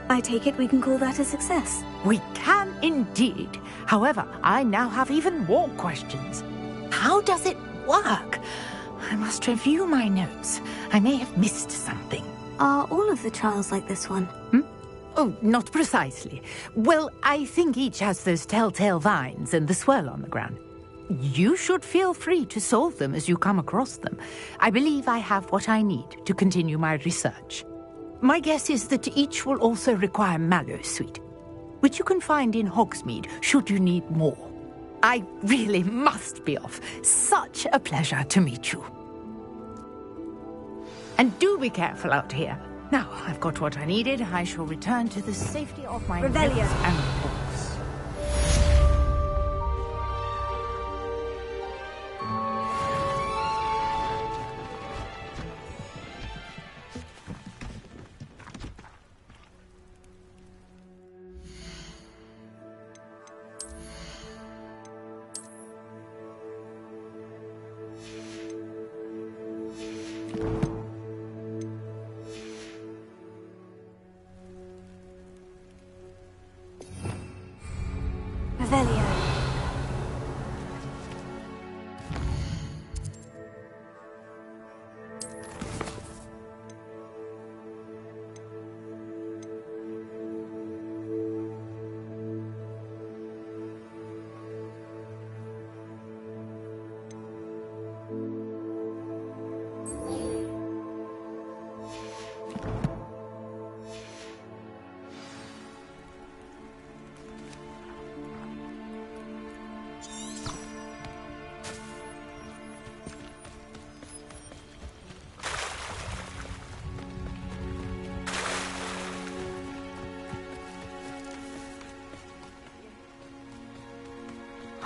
I take it we can call that a success. We can indeed. However, I now have even more questions. How does it work? I must review my notes. I may have missed something. Are all of the trials like this one? Oh, not precisely. Well, I think each has those telltale vines and the swirl on the ground. You should feel free to solve them as you come across them. I believe I have what I need to continue my research. My guess is that each will also require mallow sweet, which you can find in Hogsmeade should you need more. I really must be off. Such a pleasure to meet you. And do be careful out here. Now, I've got what I needed. I shall return to the safety of my notes and books. Revelio.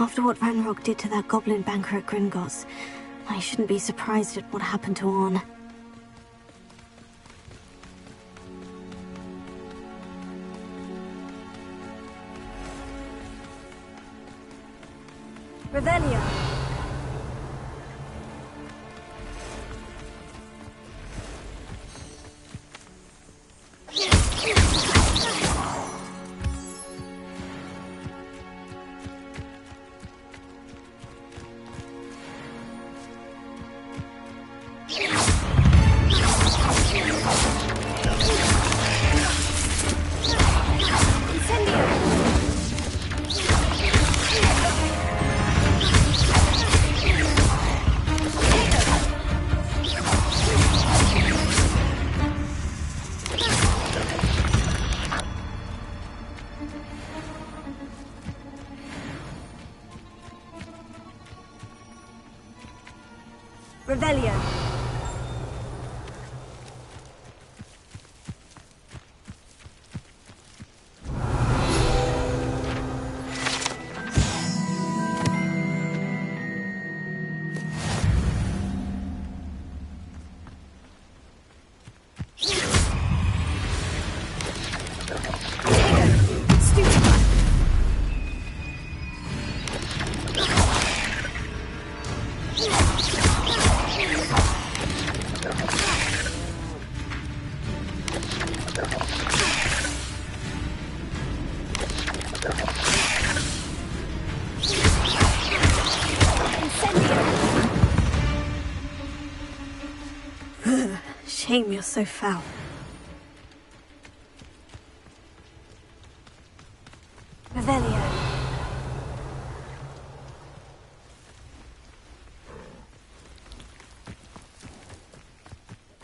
After what Ranrock did to that goblin banker at Gringotts, I shouldn't be surprised at what happened to Orn. Revelio. Revelio. Shame you're so foul. Revelio.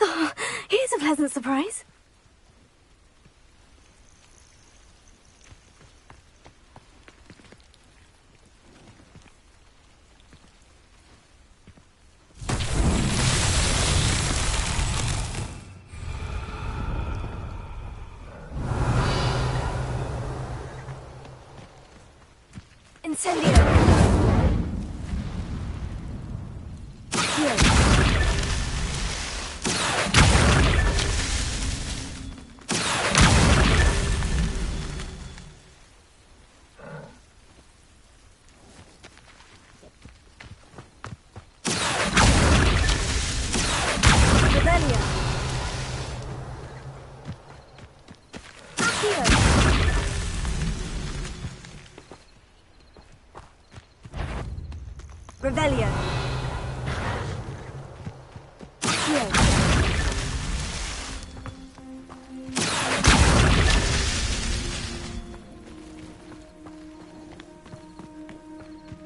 Oh, here's a pleasant surprise. Incendio! Here. Revelio. Here. Revelio. Here.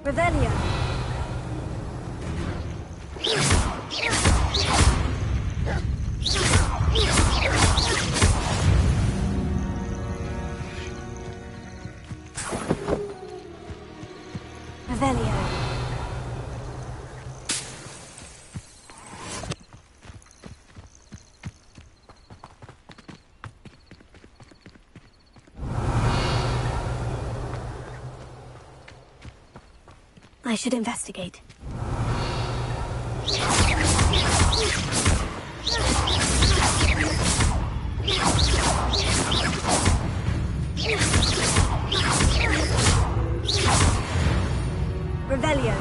Revelio. Revelio. I should investigate. Revelio.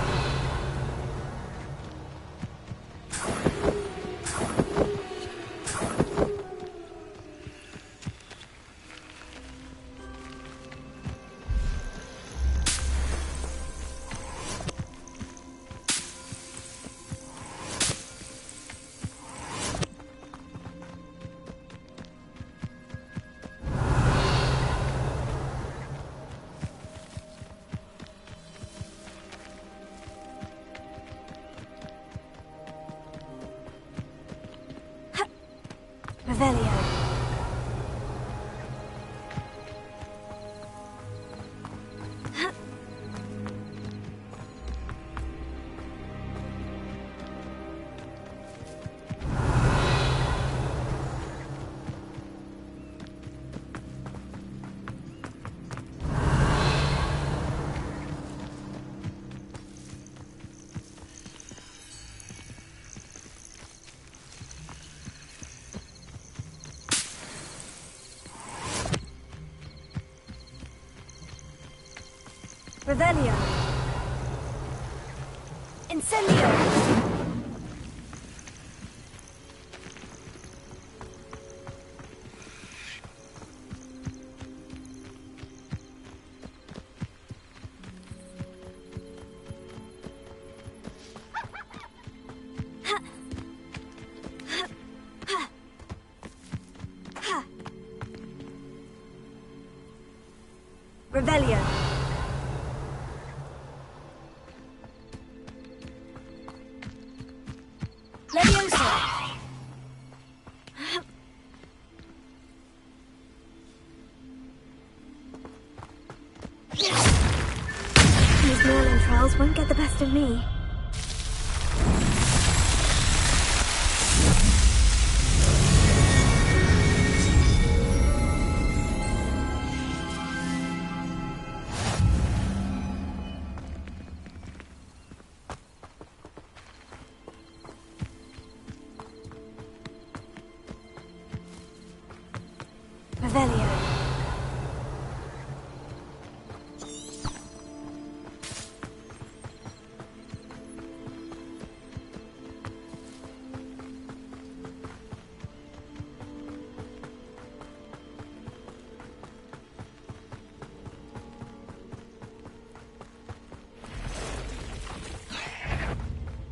Revelio. Revelio. Incendio. Revelio. Leviosa. These Merlin trials won't get the best of me.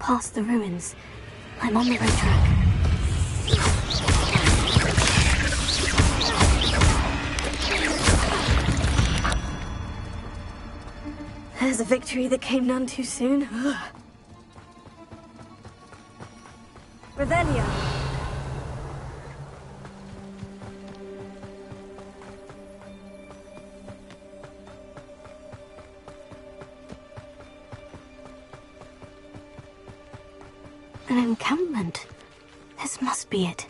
past the ruins. I'm on the right track. There's a victory that came none too soon. Revelio. An encampment. This must be it.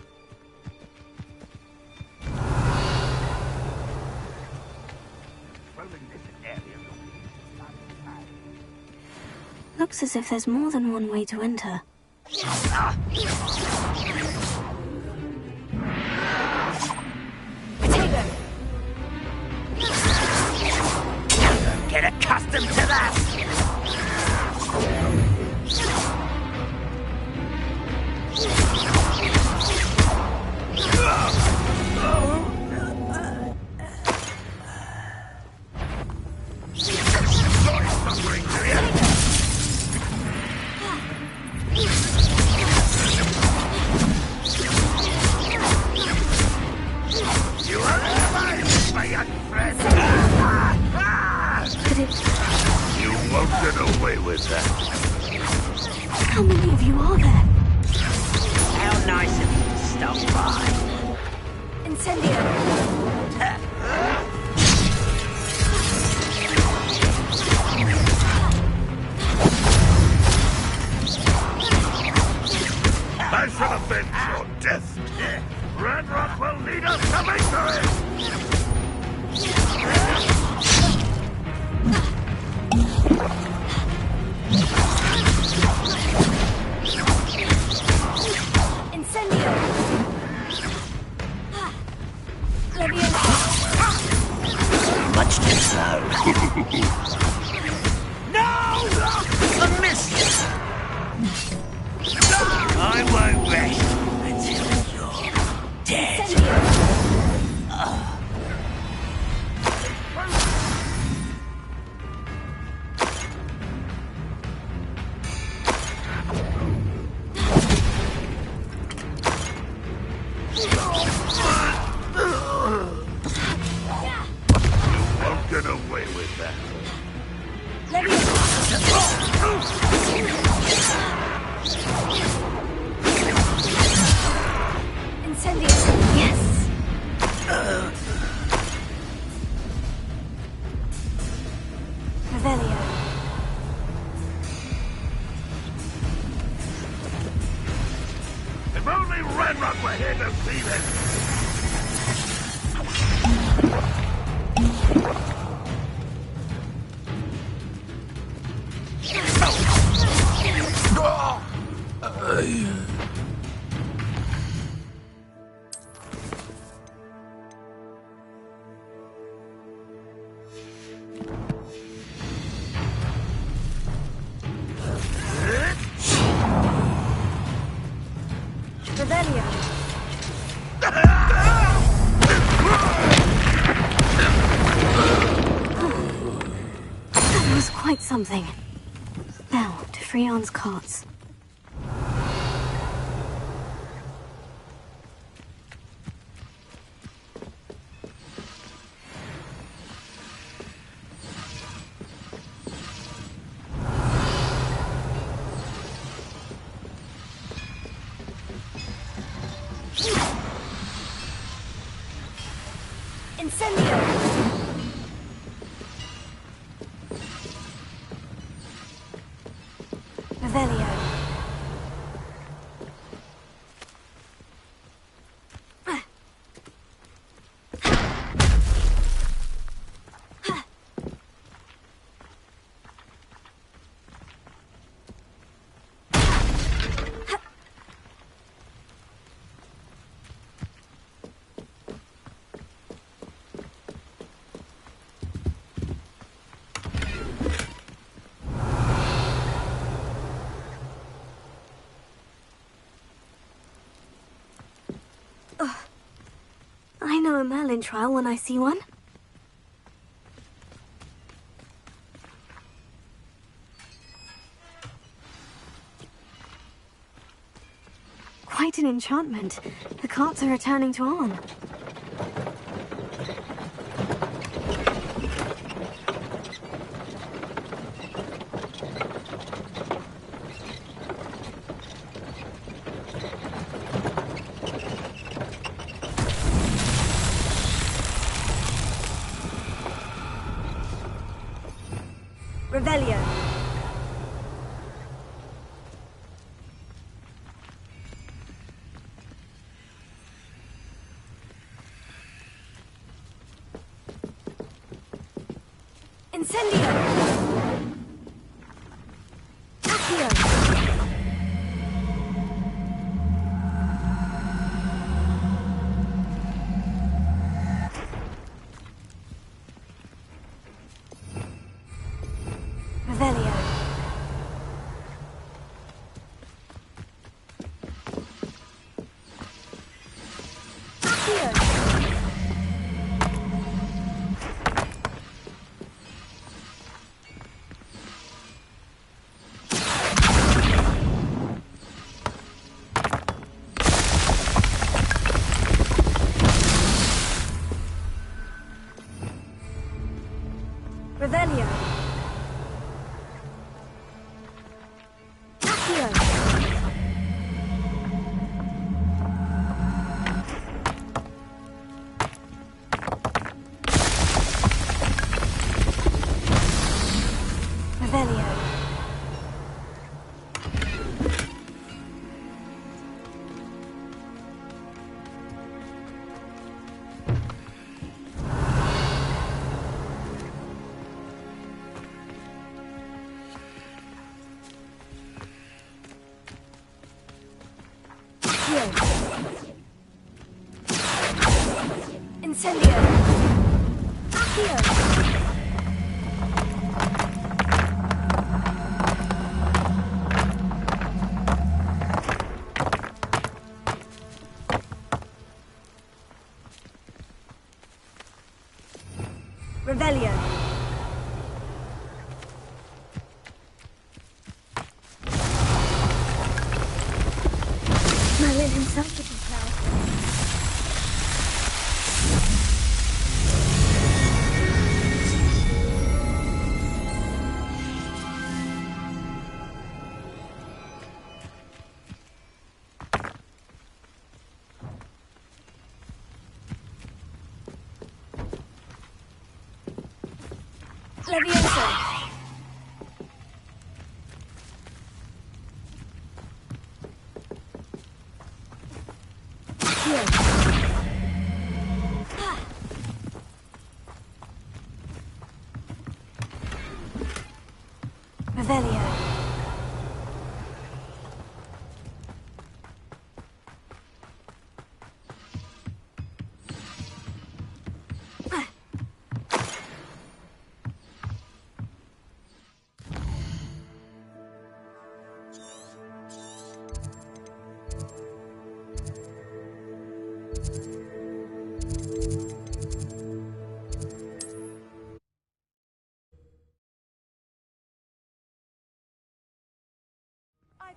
Looks as if there's more than one way to enter. Get accustomed to that! How many of you are there? How nice of you to stop by. Incendio! I shall avenge your death. Red Rock will lead us to victory! Much too slow. No! A miss! I won't rest until you're dead. Get away with that. Incendio! Yes! Revelio. If only Red Rock were here to see this! Revelio. That was quite something. Now, to Freon's carts. Incendio! Revelio. I know a Merlin trial when I see one. quite an enchantment. The carts are returning to Arn. Revelio. Incendio! Accio! Revelio. Accio! Revelio. Accio. Revelio. Incendio! Accio! Revelio. Merlin himself would tell. Levioso. Here. Revelio.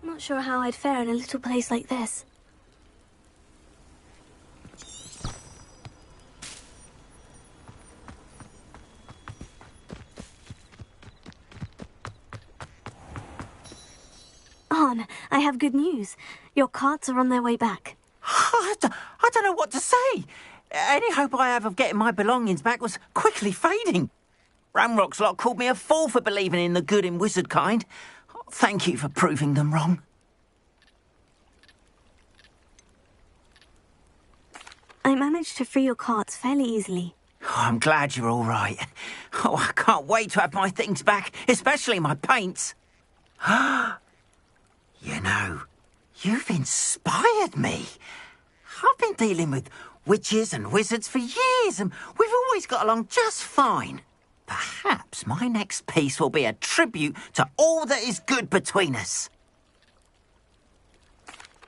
I'm not sure how I'd fare in a little place like this. Arn, I have good news. Your carts are on their way back. I don't know what to say. Any hope I have of getting my belongings back was quickly fading. Ramrock's lot called me a fool for believing in the good in wizard kind. Thank you for proving them wrong. I managed to free your carts fairly easily. Oh, I'm glad you're all right. Oh, I can't wait to have my things back, especially my paints. You know, you've inspired me. I've been dealing with witches and wizards for years, and we've always got along just fine. Perhaps my next piece will be a tribute to all that is good between us.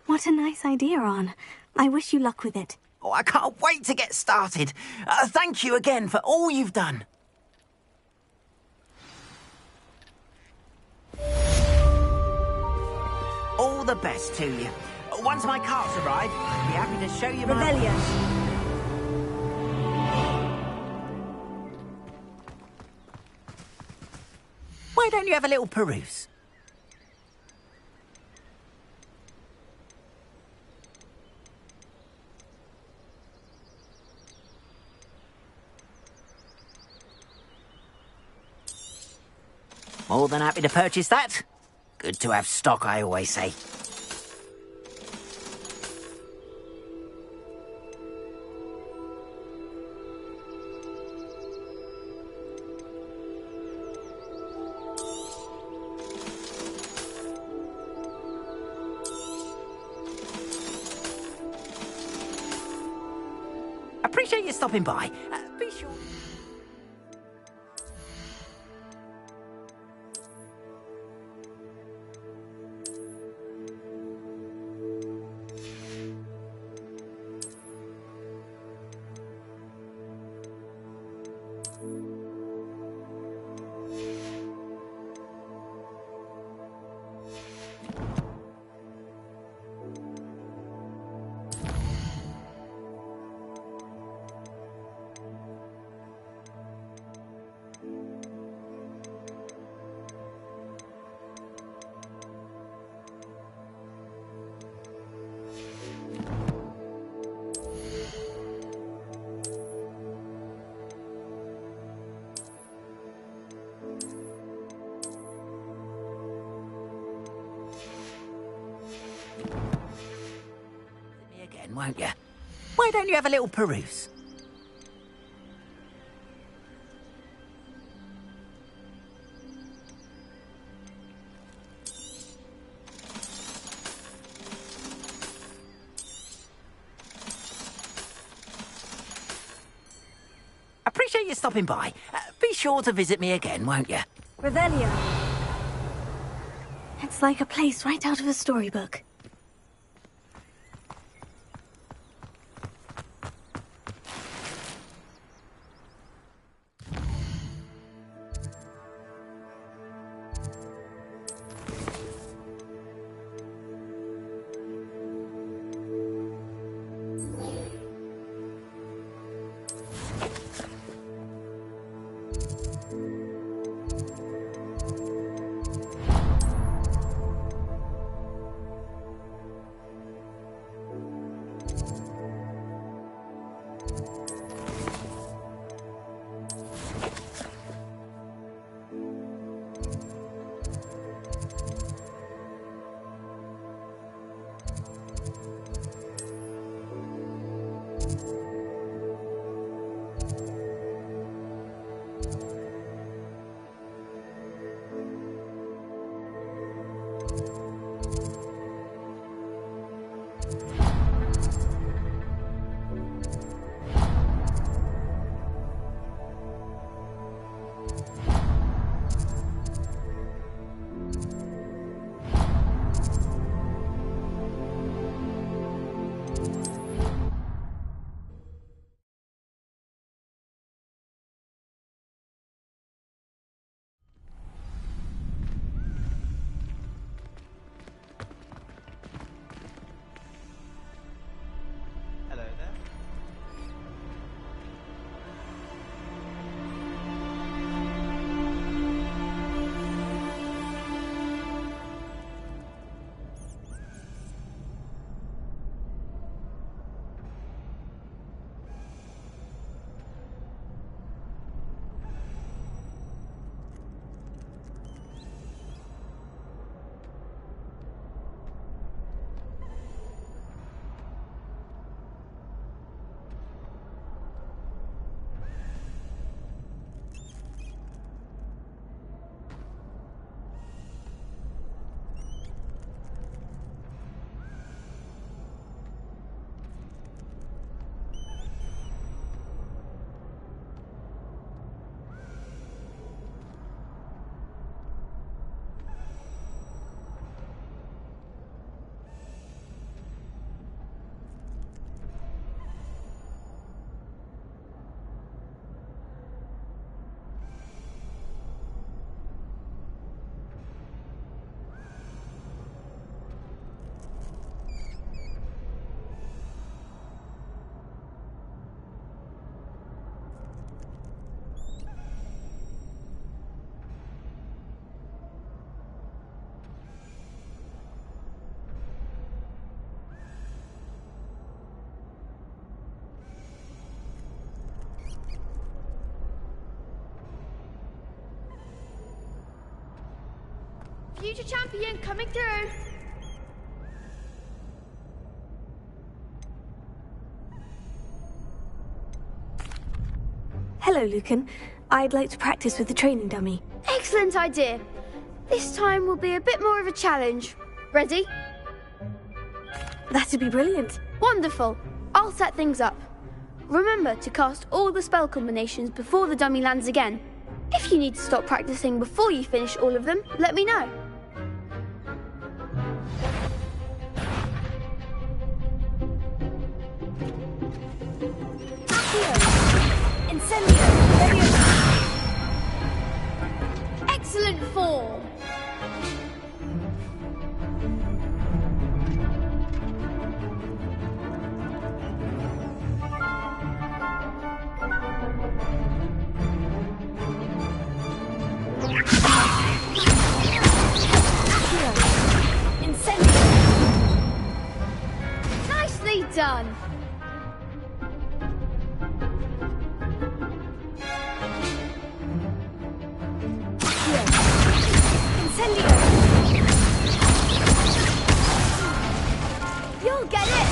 What a nice idea, Arn. I wish you luck with it. Oh, I can't wait to get started. Thank you again for all you've done. All the best to you. Once my carts arrive, I'll be happy to show you my... Revelio. Why don't you have a little peruse? More than happy to purchase that. Good to have stock, I always say. Appreciate you stopping by. Be sure... Won't you? Why don't you have a little peruse? Appreciate you stopping by. Be sure to visit me again, won't you? Revelio. It's like a place right out of a storybook. Future champion coming through. Hello, Lucan. I'd like to practice with the training dummy. Excellent idea. This time will be a bit more of a challenge. Ready? That'd be brilliant. Wonderful. I'll set things up. Remember to cast all the spell combinations before the dummy lands again. If you need to stop practicing before you finish all of them, let me know. Excellent form. Nicely done. You'll get it!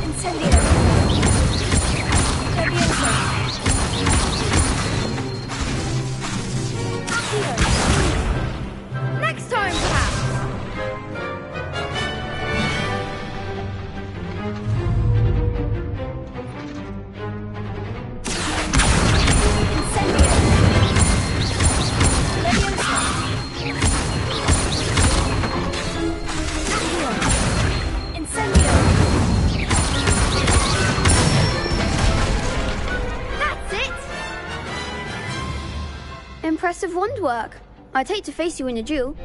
Incendio! Levioso! Next time, perhaps! Impressive wand work. I'd hate to face you in a duel.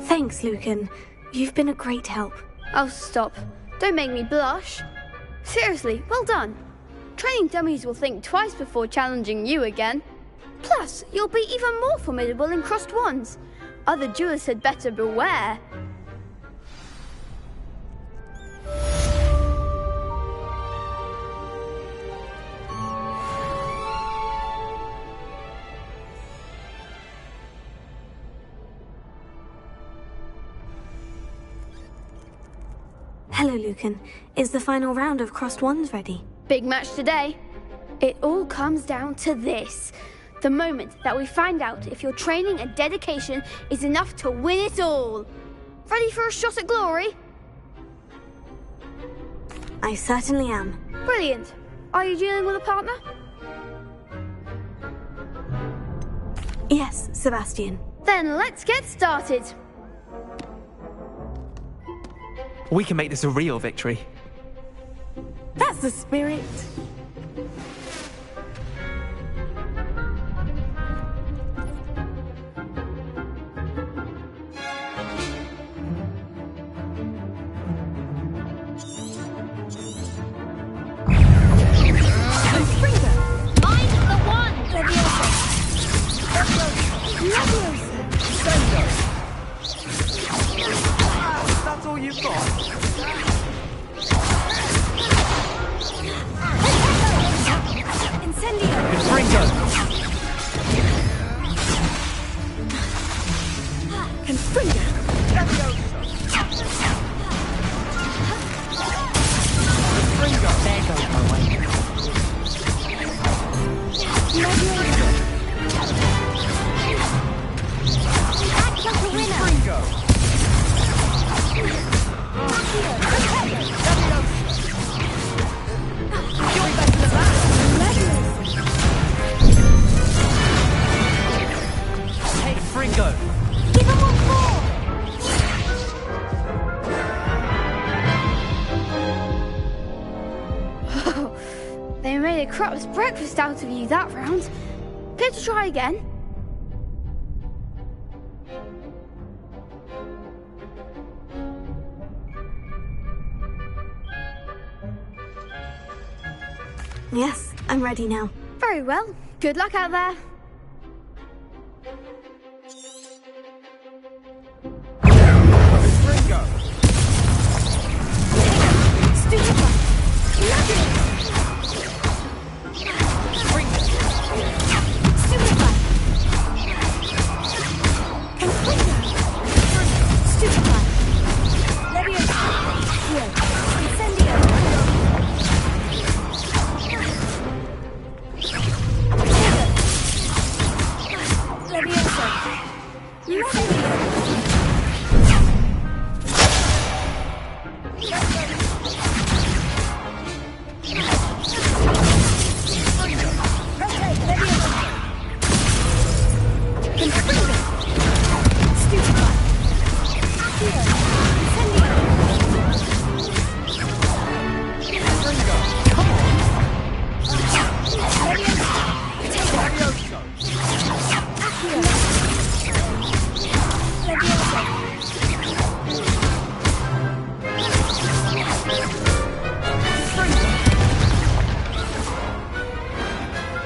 Thanks, Lucan. You've been a great help. Oh, stop. Don't make me blush. Seriously, well done. Training dummies will think twice before challenging you again. Plus, you'll be even more formidable in crossed wands. Other duelists had better beware. Hello, Lucan. Is the final round of crossed wands ready? Big match today. It all comes down to this. The moment that we find out if your training and dedication is enough to win it all. Ready for a shot at glory? I certainly am. Brilliant. Are you dealing with a partner? Yes, Sebastian. Then let's get started. We can make this a real victory. That's the spirit. That's all you've got? They made a crapless breakfast out of you that round. Care to try again? Yes, I'm ready now. Very well. Good luck out there. Stupid.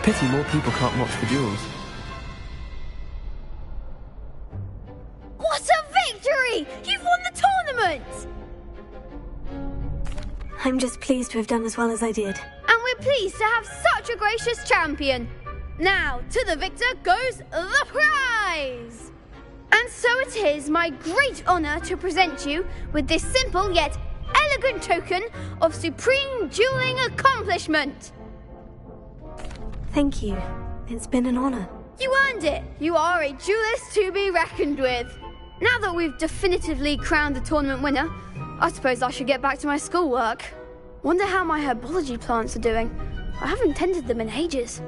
Pity more people can't watch the duels. What a victory! You've won the tournament! I'm just pleased to have done as well as I did. And we're pleased to have such a gracious champion. Now, to the victor goes the prize! And so it is my great honour to present you with this simple yet elegant token of supreme dueling accomplishment. Thank you. It's been an honour. You earned it. You are a duelist to be reckoned with. Now that we've definitively crowned the tournament winner, I suppose I should get back to my schoolwork. Wonder how my herbology plants are doing. I haven't tended them in ages.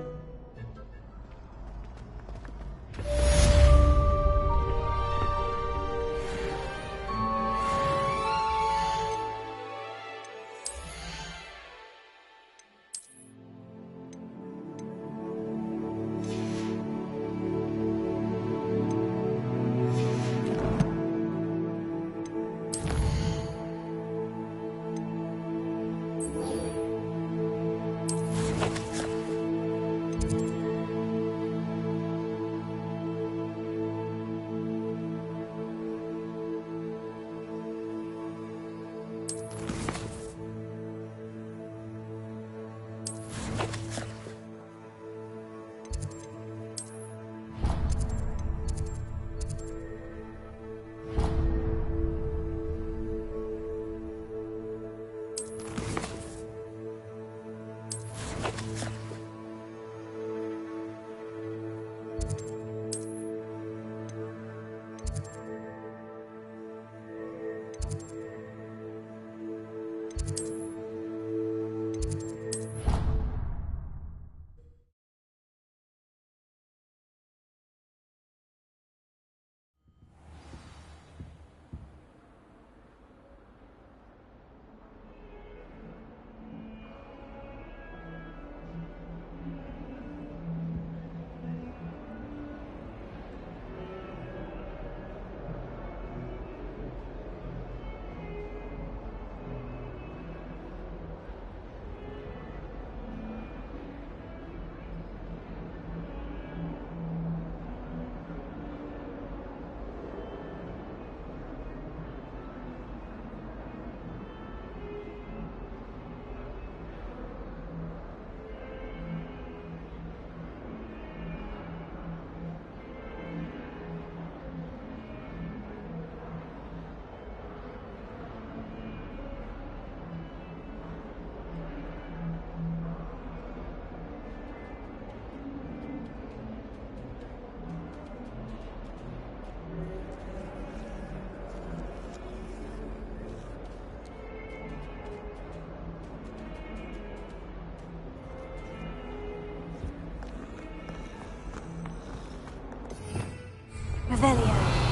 Revelio.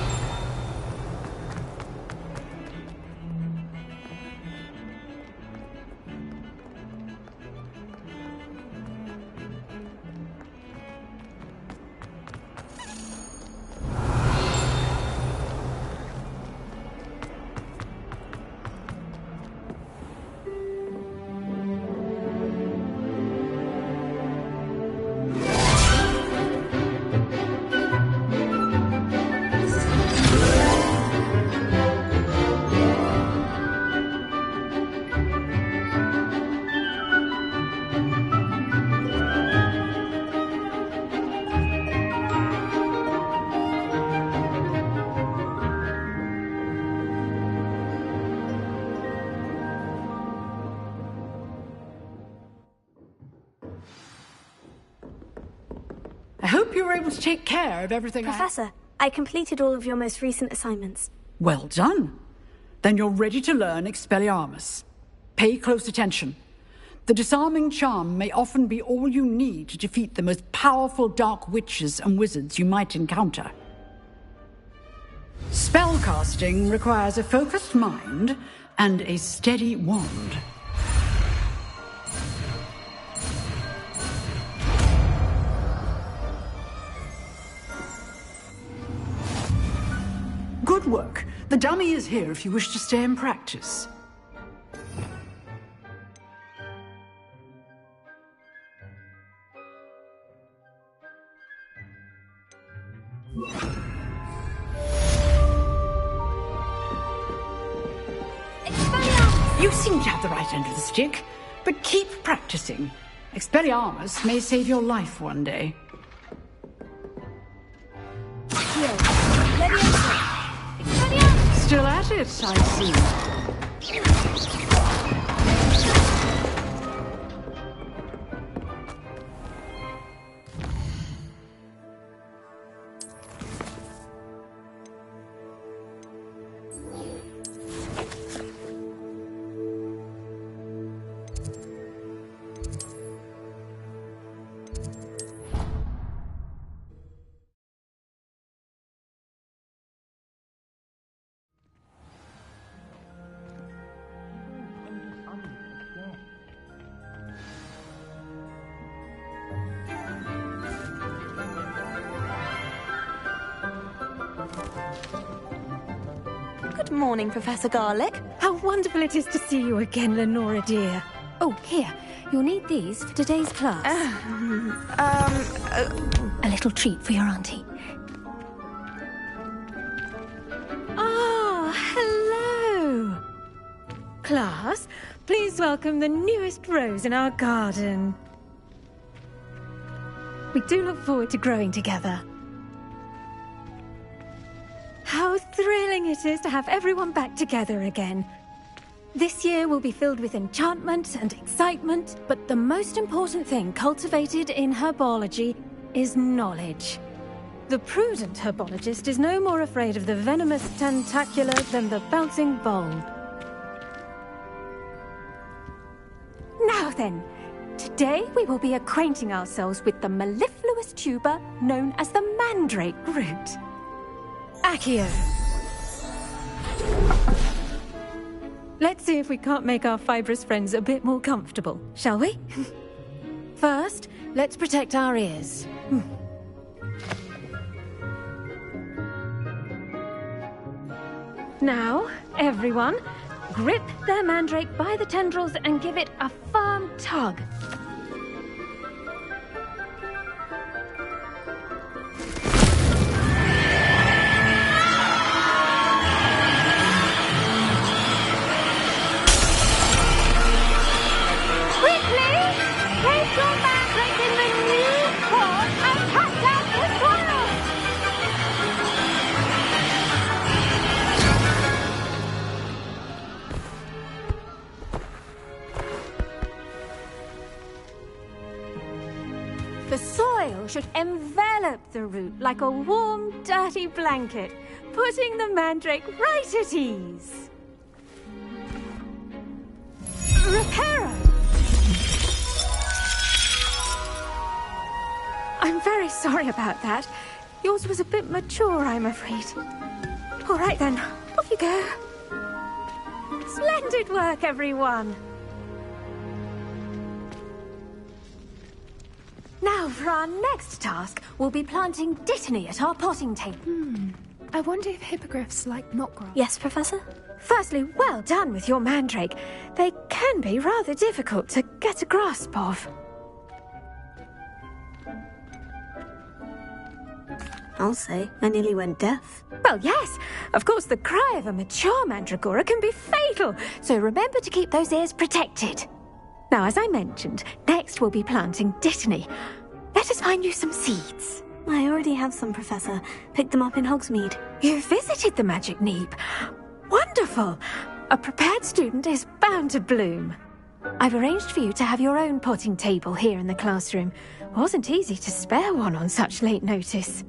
I hope you were able to take care of everything. Professor, I completed all of your most recent assignments. Well done. Then you're ready to learn Expelliarmus. Pay close attention. The disarming charm may often be all you need to defeat the most powerful dark witches and wizards you might encounter. Spellcasting requires a focused mind and a steady wand. Good work. The dummy is here if you wish to stay and practice. You seem to have the right end of the stick, but keep practicing. Expelliarmus may save your life one day. Still at it, I see. Good morning, Professor Garlick. How wonderful it is to see you again, Lenora dear. Oh, here. You'll need these for today's class. A little treat for your auntie. Ah, hello. Class, please welcome the newest rose in our garden. We do look forward to growing together. How thrilling it is to have everyone back together again. This year will be filled with enchantment and excitement, but the most important thing cultivated in herbology is knowledge. The prudent herbologist is no more afraid of the venomous tentacula than the bouncing bulb. Now then, today we will be acquainting ourselves with the mellifluous tuber known as the mandrake root. Accio. Let's see if we can't make our fibrous friends a bit more comfortable, shall we? First, let's protect our ears. Now, everyone, grip their mandrake by the tendrils and give it a firm tug. The soil should envelop the root like a warm, dirty blanket, putting the mandrake right at ease. Reparo! I'm very sorry about that. Yours was a bit mature, I'm afraid. All right then, off you go. Splendid work, everyone. Now, for our next task, we'll be planting Dittany at our potting table. I wonder if hippogriffs like knotgrass. Yes, Professor? Firstly, well done with your mandrake. They can be rather difficult to get a grasp of. I'll say, I nearly went deaf. Well, yes. Of course, the cry of a mature mandragora can be fatal, so remember to keep those ears protected. Now, as I mentioned, next we'll be planting Dittany. Let us find you some seeds. I already have some, Professor. Picked them up in Hogsmeade. You visited the Magic Neep. Wonderful. A prepared student is bound to bloom. I've arranged for you to have your own potting table here in the classroom. Wasn't easy to spare one on such late notice.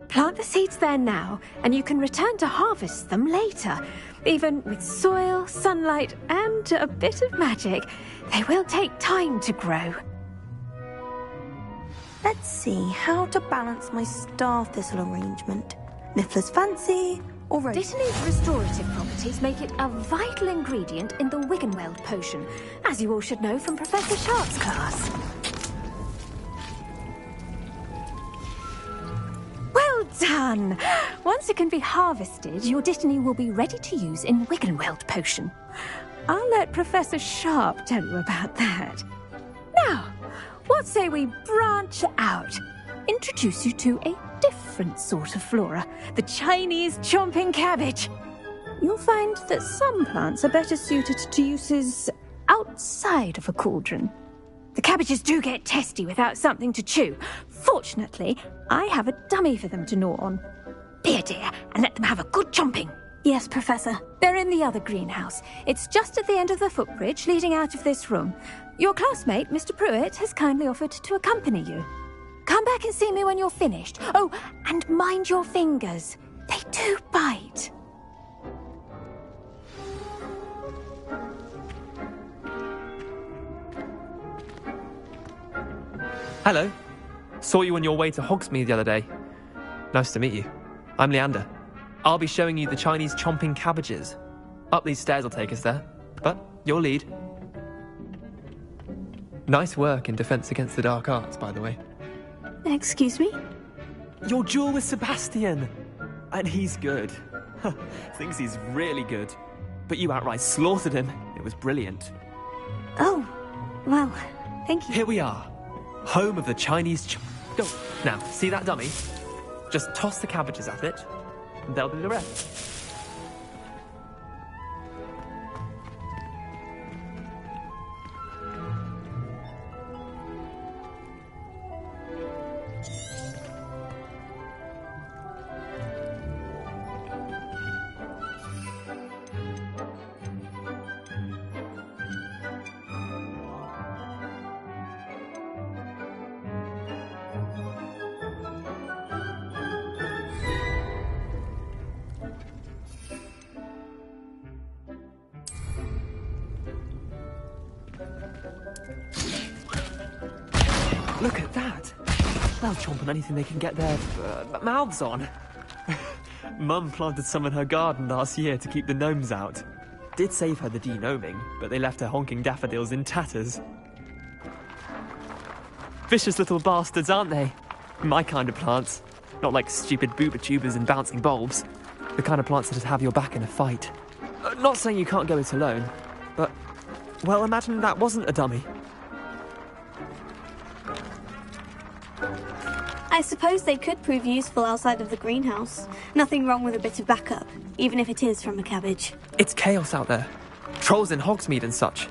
Plant the seeds there now, and you can return to harvest them later. Even with soil, sunlight, and a bit of magic, they will take time to grow. Let's see how to balance my star thistle arrangement. Niffler's fancy, or rose. Dittany's restorative properties make it a vital ingredient in the Wiggenweld potion, as you all should know from Professor Sharp's class. Well done! Once it can be harvested, your Dittany will be ready to use in Wiggenweld potion. I'll let Professor Sharp tell you about that. Now, what say we branch out? Introduce you to a different different sort of flora, the Chinese chomping cabbage. You'll find that some plants are better suited to uses outside of a cauldron. The cabbages do get testy without something to chew. Fortunately, I have a dummy for them to gnaw on. Here, dear, and let them have a good chomping. Yes, Professor. They're in the other greenhouse. It's just at the end of the footbridge leading out of this room. Your classmate, Mr. Pruitt, has kindly offered to accompany you. Come back and see me when you're finished. Oh, and mind your fingers. They do bite. Hello. Saw you on your way to Hogsmeade the other day. Nice to meet you. I'm Leander. I'll be showing you the Chinese chomping cabbages. Up these stairs will take us there. But your lead. Nice work in Defense Against the Dark Arts, by the way. Excuse me? Your duel with Sebastian. And he's good. Thinks he's really good. But you outright slaughtered him. It was brilliant. Oh, well, thank you. Here we are. Home of the Chinese Go. Now, see that dummy? Just toss the cabbages at it, and they'll do the rest. Look at that! They'll chomp on anything they can get their mouths on. Mum planted some in her garden last year to keep the gnomes out. Did save her the de-gnoming, but they left her honking daffodils in tatters. Vicious little bastards, aren't they? My kind of plants. Not like stupid booba tubers and bouncing bulbs. The kind of plants that'd have your back in a fight. Not saying you can't go it alone, but... well, imagine that wasn't a dummy. I suppose they could prove useful outside of the greenhouse. Nothing wrong with a bit of backup, even if it is from a cabbage. It's chaos out there. Trolls in Hogsmeade and such.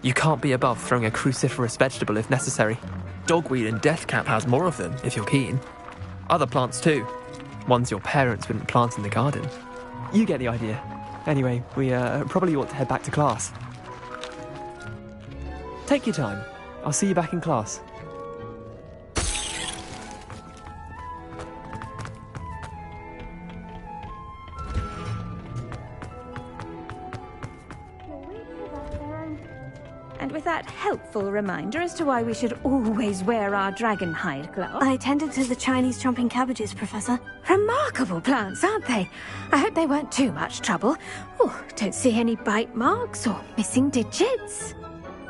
You can't be above throwing a cruciferous vegetable if necessary. Dogweed and deathcap has more of them, if you're keen. Other plants too. Ones your parents wouldn't plant in the garden. You get the idea. Anyway, we probably ought to head back to class. Take your time. I'll see you back in class. And with that helpful reminder as to why we should always wear our dragon hide gloves. I tended to the Chinese chomping cabbages, Professor. Remarkable plants, aren't they? I hope they weren't too much trouble. Oh, don't see any bite marks or missing digits.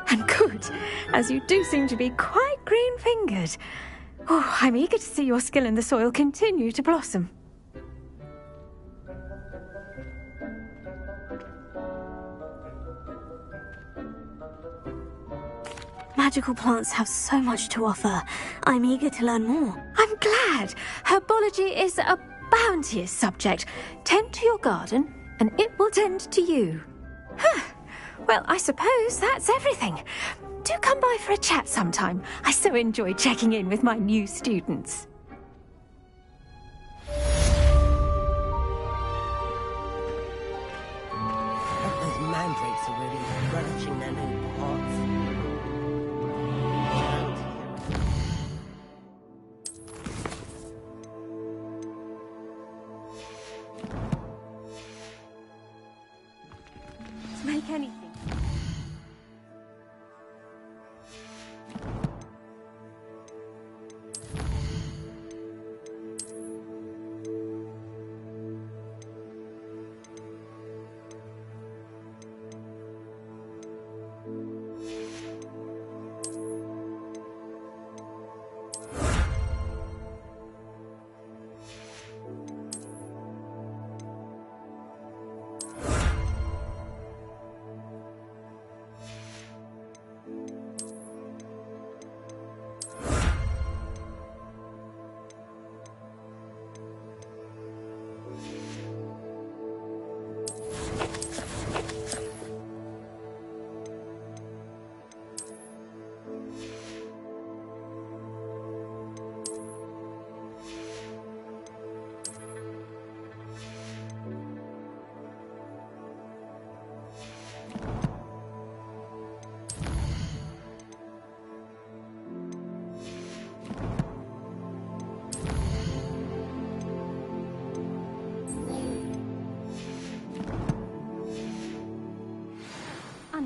And good, as you do seem to be quite green-fingered. Oh, I'm eager to see your skill in the soil continue to blossom. Magical plants have so much to offer. I'm eager to learn more. I'm glad. Herbology is a bounteous subject. Tend to your garden, and it will tend to you. Well, I suppose that's everything. Do come by for a chat sometime. I so enjoy checking in with my new students. Those mandrakes are really relishing their new pots. Make anything.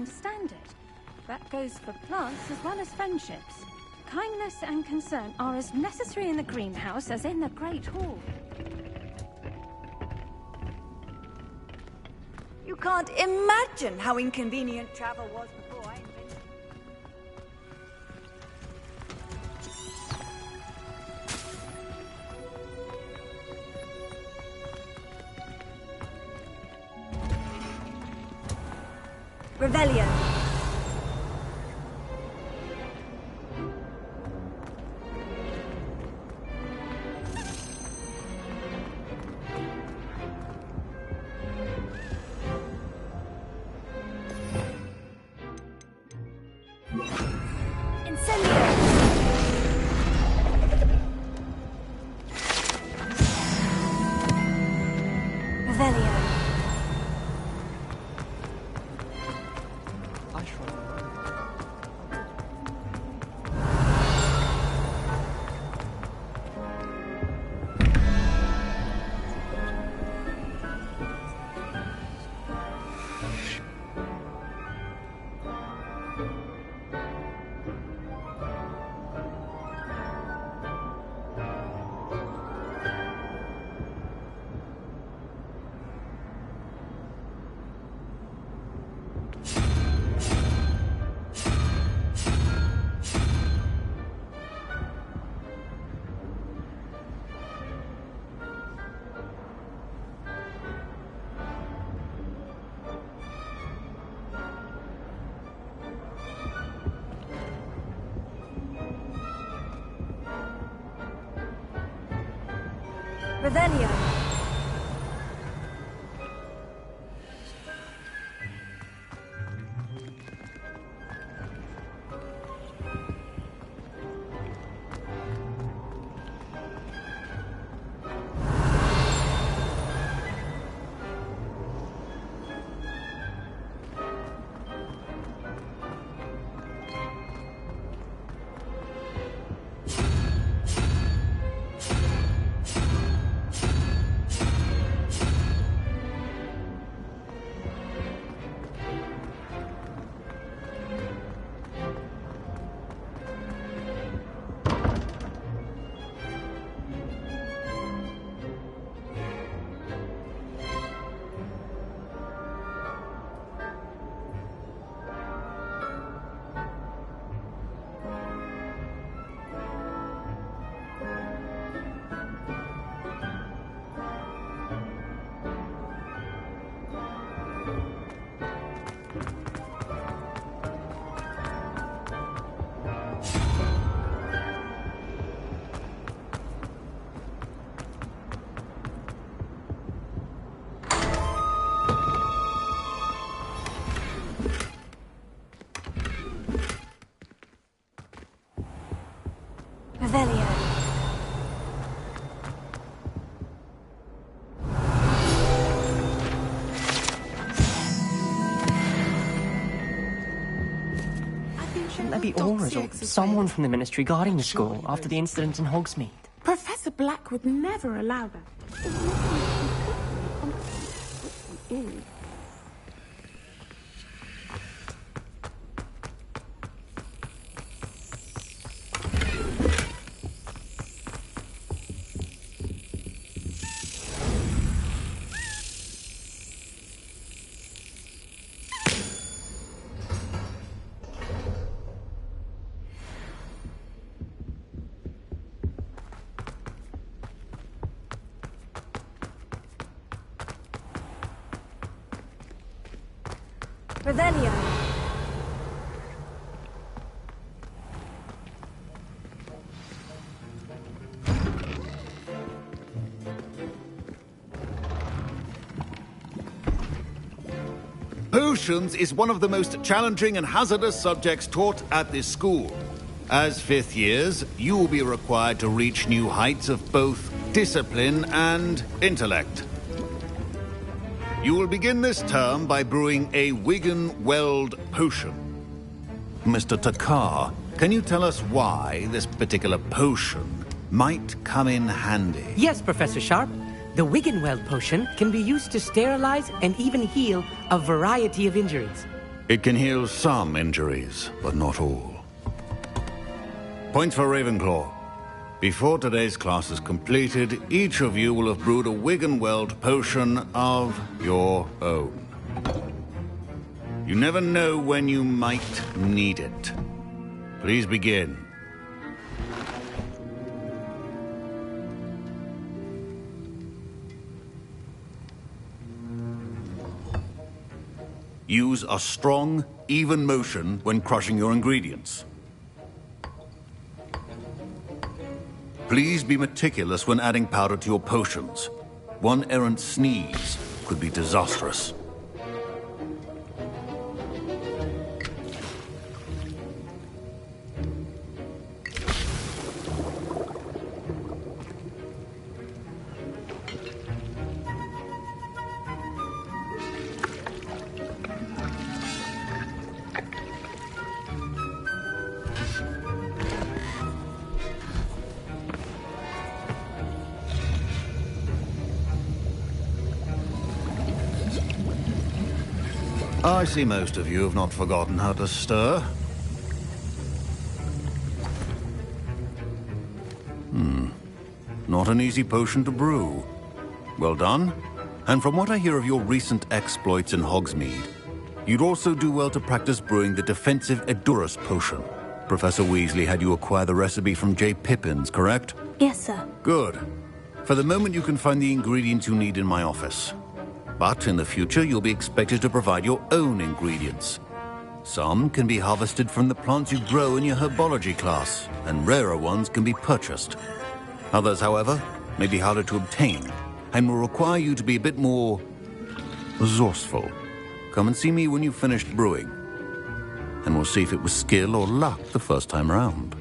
understand it. That goes for plants as well as friendships. Kindness and concern are as necessary in the greenhouse as in the Great Hall. You can't imagine how inconvenient travel was before I invented Revelio. Revelio. Revelio. Shouldn't there be auras or someone from the Ministry guarding the school after the incident in Hogsmeade? Professor Black would never allow that. Revelio. Potions is one of the most challenging and hazardous subjects taught at this school. As fifth years, you will be required to reach new heights of both discipline and intellect. You will begin this term by brewing a Wigan-Weld potion. Mr. Takar, can you tell us why this particular potion might come in handy? Yes, Professor Sharp. The Wigan-Weld potion can be used to sterilize and even heal a variety of injuries. It can heal some injuries, but not all. Points for Ravenclaw. Before today's class is completed, each of you will have brewed a wig and weld potion of your own. You never know when you might need it. Please begin. Use a strong, even motion when crushing your ingredients. Please be meticulous when adding powder to your potions. One errant sneeze could be disastrous. I see most of you have not forgotten how to stir. Not an easy potion to brew. Well done. And from what I hear of your recent exploits in Hogsmeade, you'd also do well to practice brewing the defensive Edurus potion. Professor Weasley had you acquire the recipe from J. Pippin's, correct? Yes, sir. Good. For the moment, you can find the ingredients you need in my office. But in the future, you'll be expected to provide your own ingredients. Some can be harvested from the plants you grow in your herbology class, and rarer ones can be purchased. Others, however, may be harder to obtain, and will require you to be a bit more resourceful. Come and see me when you've finished brewing, and we'll see if it was skill or luck the first time round.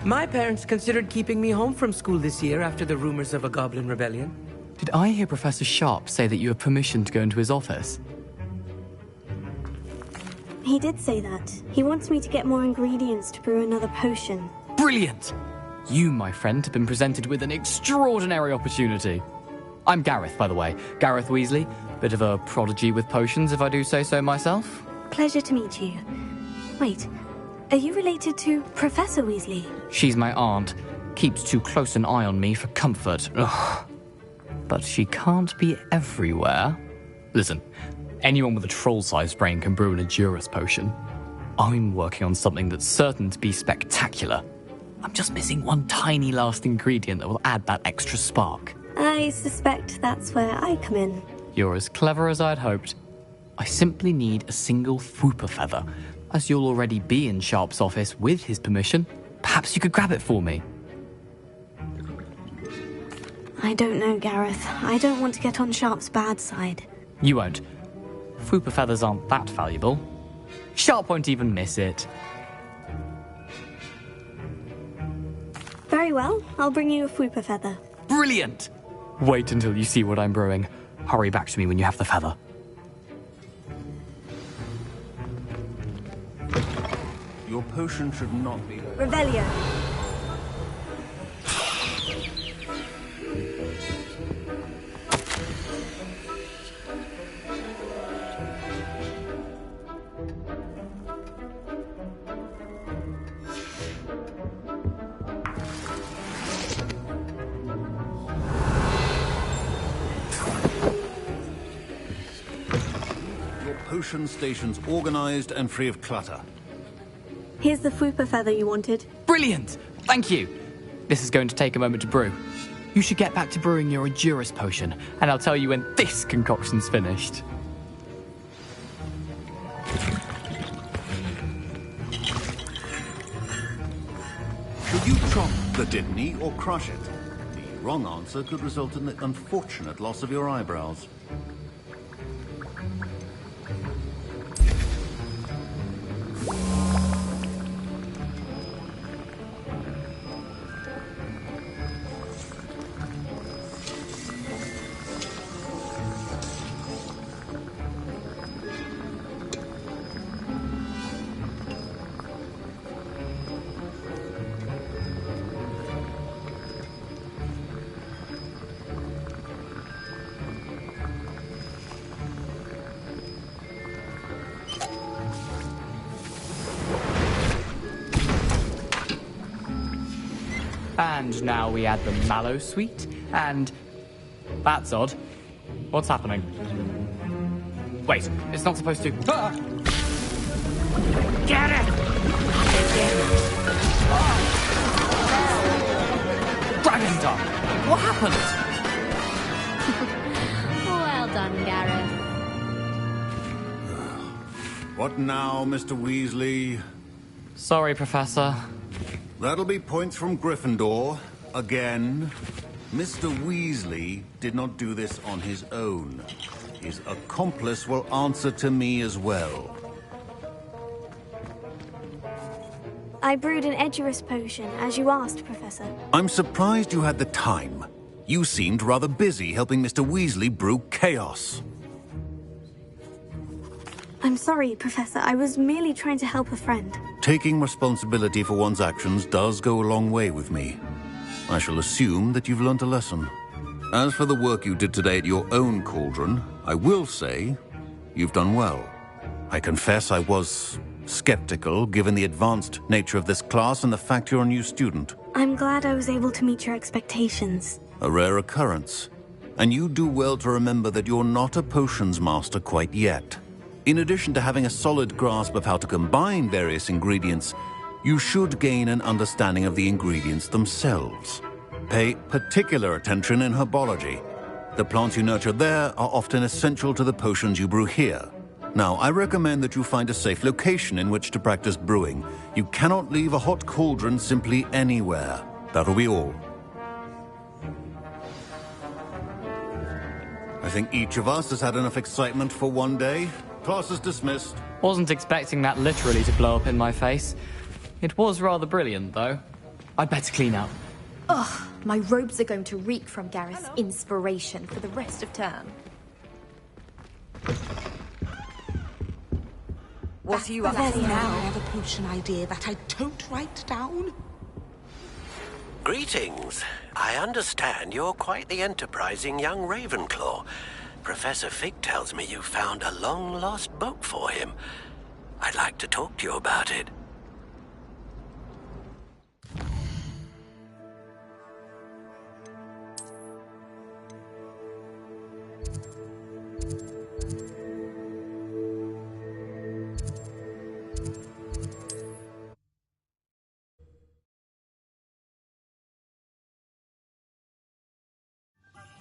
My parents considered keeping me home from school this year after the rumors of a goblin rebellion. Did I hear Professor Sharp say that you have permission to go into his office? He did say that. He wants me to get more ingredients to brew another potion. Brilliant! You, my friend, have been presented with an extraordinary opportunity. I'm Gareth, by the way. Gareth Weasley. Bit of a prodigy with potions, if I do say so myself. Pleasure to meet you. Wait, are you related to Professor Weasley? She's my aunt. Keeps too close an eye on me for comfort. Ugh. But she can't be everywhere. Listen, anyone with a troll-sized brain can brew an Edurus potion. I'm working on something that's certain to be spectacular. I'm just missing one tiny last ingredient that will add that extra spark. I suspect that's where I come in. You're as clever as I'd hoped. I simply need a single Fwooper feather. As you'll already be in Sharp's office with his permission, perhaps you could grab it for me. I don't know, Gareth. I don't want to get on Sharp's bad side. You won't. Fwooper feathers aren't that valuable. Sharp won't even miss it. Very well. I'll bring you a Fwooper feather. Brilliant! Wait until you see what I'm brewing. Hurry back to me when you have the feather. Your potion should not be... Revelio. Potion stations organized and free of clutter. Here's the Fwooper feather you wanted. Brilliant! Thank you! This is going to take a moment to brew. You should get back to brewing your Edurus potion, and I'll tell you when this concoction's finished. Should you chop the Didney or crush it? The wrong answer could result in the unfortunate loss of your eyebrows. And now we add the mallow sweet, and... That's odd. What's happening? Wait, it's not supposed to... Ah! Get it! Dragon Dog! What happened? Well done, Gareth. What now, Mr. Weasley? Sorry, Professor. That'll be points from Gryffindor. Again. Mr. Weasley did not do this on his own. His accomplice will answer to me as well. I brewed an Edurus potion, as you asked, Professor. I'm surprised you had the time. You seemed rather busy helping Mr. Weasley brew chaos. I'm sorry, Professor. I was merely trying to help a friend. Taking responsibility for one's actions does go a long way with me. I shall assume that you've learnt a lesson. As for the work you did today at your own cauldron, I will say you've done well. I confess I was skeptical, given the advanced nature of this class and the fact you're a new student. I'm glad I was able to meet your expectations. A rare occurrence. And you do well to remember that you're not a potions master quite yet. In addition to having a solid grasp of how to combine various ingredients, you should gain an understanding of the ingredients themselves. Pay particular attention in herbology. The plants you nurture there are often essential to the potions you brew here. Now, I recommend that you find a safe location in which to practice brewing. You cannot leave a hot cauldron simply anywhere. That'll be all. I think each of us has had enough excitement for one day. Class is dismissed. Wasn't expecting that literally to blow up in my face. It was rather brilliant, though. I'd better clean up. Ugh, my robes are going to reek from Gareth's inspiration for the rest of term. What are you up to now? I have a potion idea that I don't write down. Greetings. I understand you're quite the enterprising young Ravenclaw. Professor Fig tells me you found a long-lost book for him. I'd like to talk to you about it.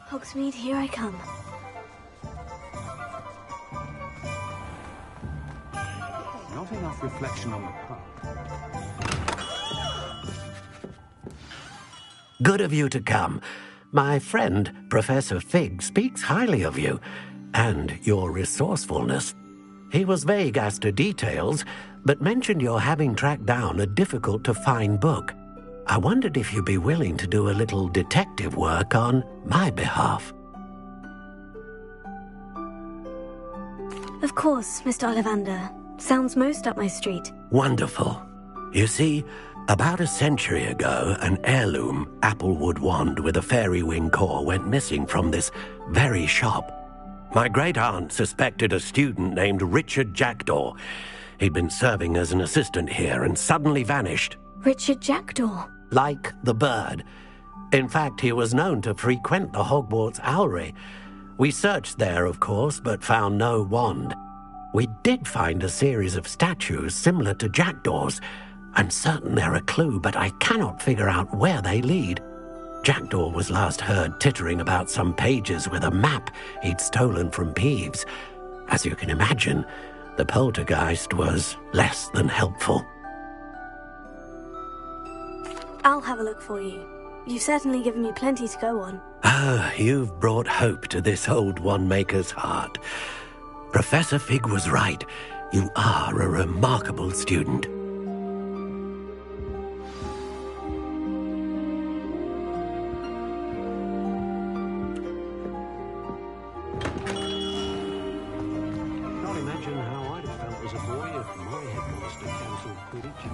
Hogsmeade, here I come. Not enough reflection on the past. Good of you to come. My friend, Professor Fig, speaks highly of you and your resourcefulness. He was vague as to details, but mentioned your having tracked down a difficult-to-find book. I wondered if you'd be willing to do a little detective work on my behalf. Of course, Mr. Ollivander. Sounds most up my street. Wonderful. You see, about a century ago, an heirloom applewood wand with a fairy wing core went missing from this very shop. My great-aunt suspected a student named Richard Jackdaw. He'd been serving as an assistant here and suddenly vanished. Richard Jackdaw? Like the bird. In fact, he was known to frequent the Hogwarts Owlery. We searched there, of course, but found no wand. We did find a series of statues similar to Jackdaw's. I'm certain they're a clue, but I cannot figure out where they lead. Jackdaw was last heard tittering about some pages with a map he'd stolen from Peeves. As you can imagine, the poltergeist was less than helpful. I'll have a look for you. You've certainly given me plenty to go on. Ah, you've brought hope to this old wand-maker's heart. Professor Fig was right. You are a remarkable student. Can't imagine how I'd have felt as a boy if my headmaster cancelled Quidditch.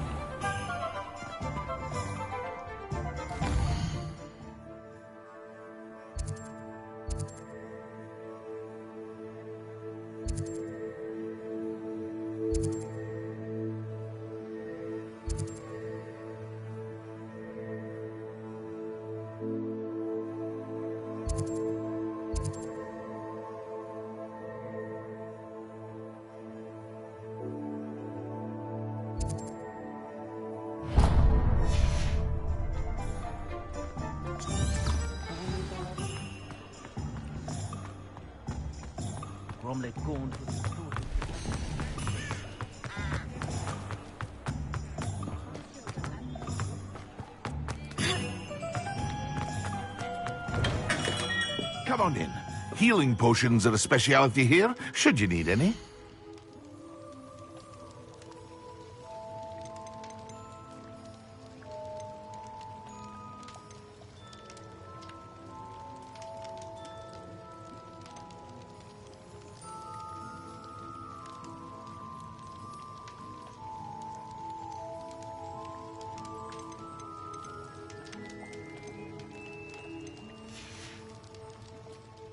Come on in. Healing potions are a speciality here, should you need any.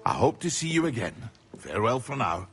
I hope to see you again. Farewell for now.